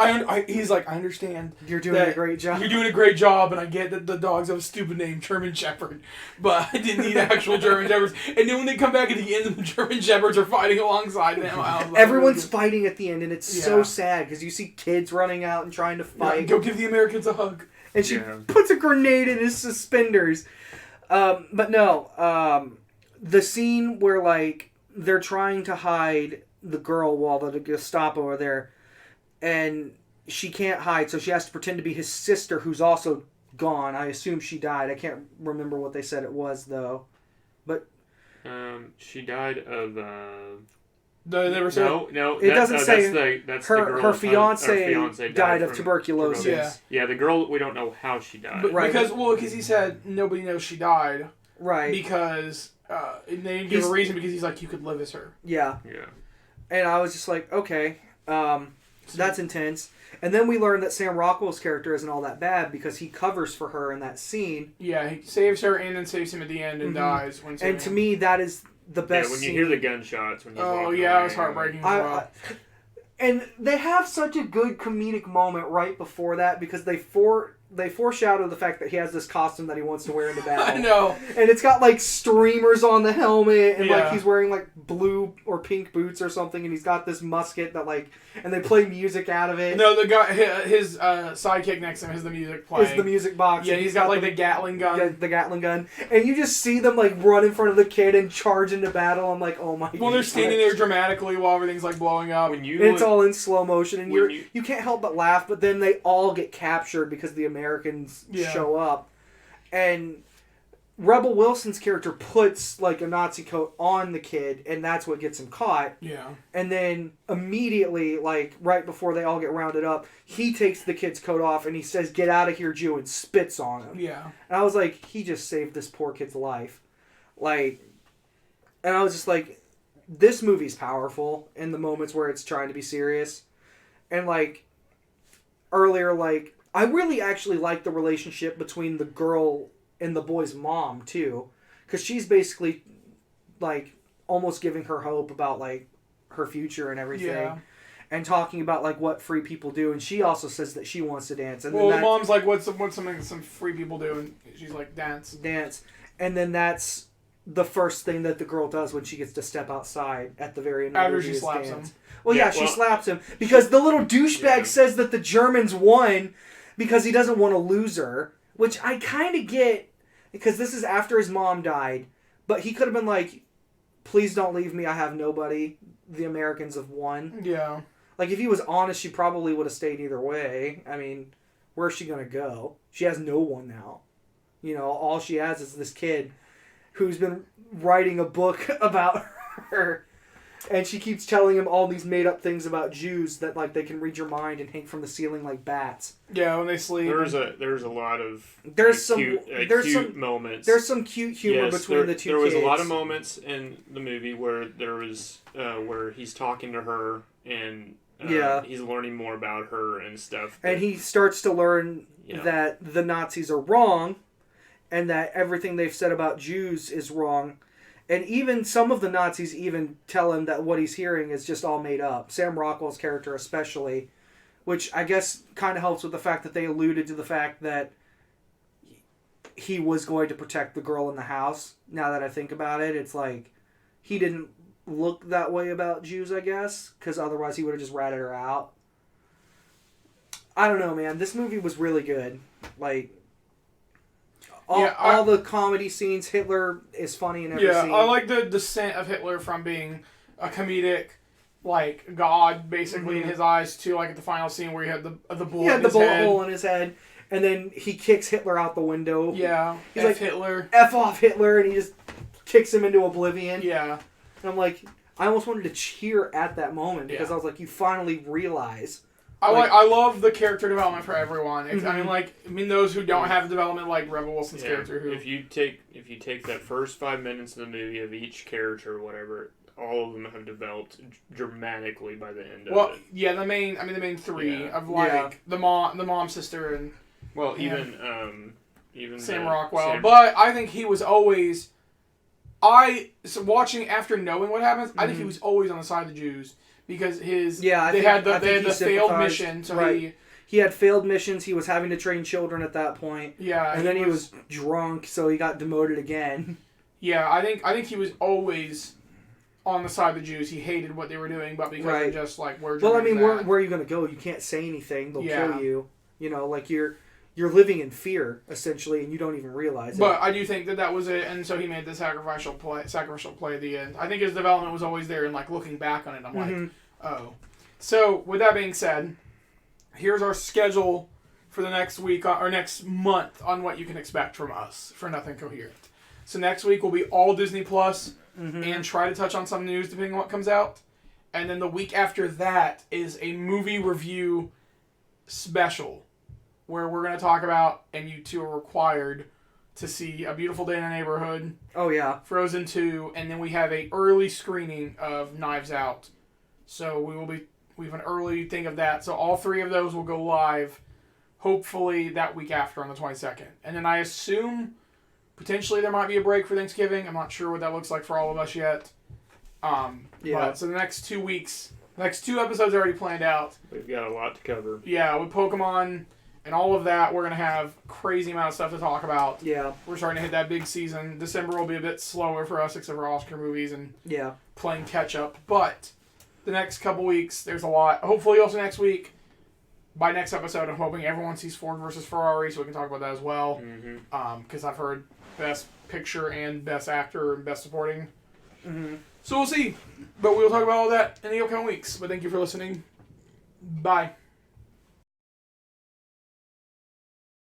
He's like, I understand. You're doing that a great job. You're doing a great job, and I get that the dogs have a stupid name, German Shepherd, but I didn't need actual German Shepherds. And then when they come back at the end, the German Shepherds are fighting alongside them. I was like, Everyone's fighting at the end, and it's so Yeah. sad because you see kids running out and trying to Yeah, fight. go give the Americans a hug. And she Yeah. puts a grenade in his suspenders. But no, the scene where like they're trying to hide the girl while the Gestapo are there, and she can't hide, so she has to pretend to be his sister, who's also gone. I assume she died. I can't remember what they said it was though. But she died of. They never said. No. It doesn't say that's her the girl. her fiance died of from tuberculosis. Yeah. Yeah, the girl. We don't know how she died. But Right. because he said nobody knows she died Right. because they didn't give a reason because he's like you could live as her. Yeah. Yeah. And I was just like, okay, that's intense. And then we learned that Sam Rockwell's character isn't all that bad because he covers for her in that scene. Yeah, he saves her and then saves him at the end and dies. When And to me, that is the best when you scene. hear the gunshots when he's oh walking yeah, away, it was heartbreaking as well. And they have such a good comedic moment right before that because they foreshadow the fact that he has this costume that he wants to wear into battle. I know. And it's got like streamers on the helmet and like Yeah. he's wearing like blue or pink boots or something and he's got this musket that like and they play music out of it. No, the guy, his sidekick next to him has the music playing. It's the music box. Yeah, and he's got like the Gatling gun. the Gatling gun. And you just see them like run in front of the kid and charge into battle. I'm like, oh my god. Well, they're standing there dramatically while everything's like blowing up. When you And it's all in slow motion, and when you can't help but laugh. But then they all get captured because the Americans Yeah. show up, and Rebel Wilson's character puts like a Nazi coat on the kid, and that's what gets him caught. Yeah. And then immediately, like right before they all get rounded up, he takes the kid's coat off and he says, "Get out of here, Jew," and spits on him. Yeah. And I was like, he just saved this poor kid's life. Like, and I was just like, this movie's powerful in the moments where it's trying to be serious. And like, earlier, like, I really actually like the relationship between the girl and the boy's mom too, because she's basically like almost giving her hope about like her future and everything, and talking about like what free people do, and she also says that she wants to dance. And well, then the mom's like, what's something some free people do? And she's like, dance, and then that's the first thing that the girl does when she gets to step outside at the very end. After she slaps him. Well, yeah, she slaps him because the little douchebag says that the Germans won because he doesn't want to lose her, which I kind of get. Because this is after his mom died. But he could have been like, "Please don't leave me, I have nobody. The Americans have won." Yeah. Like, if he was honest, she probably would have stayed either way. I mean, where's she going to go? She has no one now. You know, all she has is this kid who's been writing a book about her. And she keeps telling him all these made-up things about Jews that, like, they can read your mind and hang from the ceiling like bats. Yeah, when they sleep. There's a lot of cute moments. There's some cute humor between the two kids. There was kids. a lot of moments in the movie where there was where he's talking to her and he's learning more about her and stuff. And he starts to learn that the Nazis are wrong and that everything they've said about Jews is wrong. And even some of the Nazis even tell him that what he's hearing is just all made up. Sam Rockwell's character especially, which I guess kind of helps with the fact that they alluded to the fact that he was going to protect the girl in the house. Now that I think about it, it's like he didn't look that way about Jews, I guess, because otherwise he would have just ratted her out. I don't know, man. This movie was really good. Like, all the comedy scenes, Hitler is funny in every scene. Yeah, I like the descent of Hitler from being a comedic, like, god, basically, in his eyes, to, like, at the final scene where he had the bullet in his head. Hole in his head. And then he kicks Hitler out the window. Yeah. He's like, Hitler. F off Hitler, and he just kicks him into oblivion. Yeah. And I'm like, I almost wanted to cheer at that moment because I was like, you finally realize. I love the character development for everyone. I mean, those who don't have development like Rebel Wilson's character. Who if you take that first 5 minutes of the movie of each character or whatever, all of them have developed dramatically by the end of it. Well, yeah, the main three of the mom, sister, and even Sam Rockwell. But I think he was always. Watching after knowing what happens, I think he was always on the side of the Jews. Because they had the failed mission, so he had failed missions. He was having to train children at that point. Yeah, and then he was drunk, so he got demoted again. Yeah, I think he was always on the side of the Jews. He hated what they were doing, but because of just like where. Well, I mean, where are you going to go? You can't say anything; they'll kill you. You know, like you're living in fear essentially, and you don't even realize it. But I do think that was it, and so he made the sacrificial play at the end. I think his development was always there, and like looking back on it, I'm like, oh. So with that being said, here's our schedule for the next week or next month on what you can expect from us for Nothing Coherent. So next week will be all Disney Plus, and try to touch on some news depending on what comes out, and then the week after that is a movie review special, where we're going to talk about, and you two are required to see A Beautiful Day in the Neighborhood. Oh, yeah. Frozen 2, and then we have a early screening of Knives Out. So we have an early thing of that. So all three of those will go live, hopefully that week after on the 22nd. And then I assume, potentially there might be a break for Thanksgiving. I'm not sure what that looks like for all of us yet. But, so the next 2 weeks, next 2 episodes are already planned out. We've got a lot to cover. Yeah, with Pokemon and all of that, we're going to have crazy amount of stuff to talk about. Yeah. We're starting to hit that big season. December will be a bit slower for us, except for Oscar movies and playing catch-up. But the next couple weeks, there's a lot. Hopefully also next week, by next episode, I'm hoping everyone sees Ford versus Ferrari, so we can talk about that as well. Because I've heard Best Picture and Best Actor and Best Supporting. So we'll see. But we'll talk about all that in the upcoming weeks. But thank you for listening. Bye.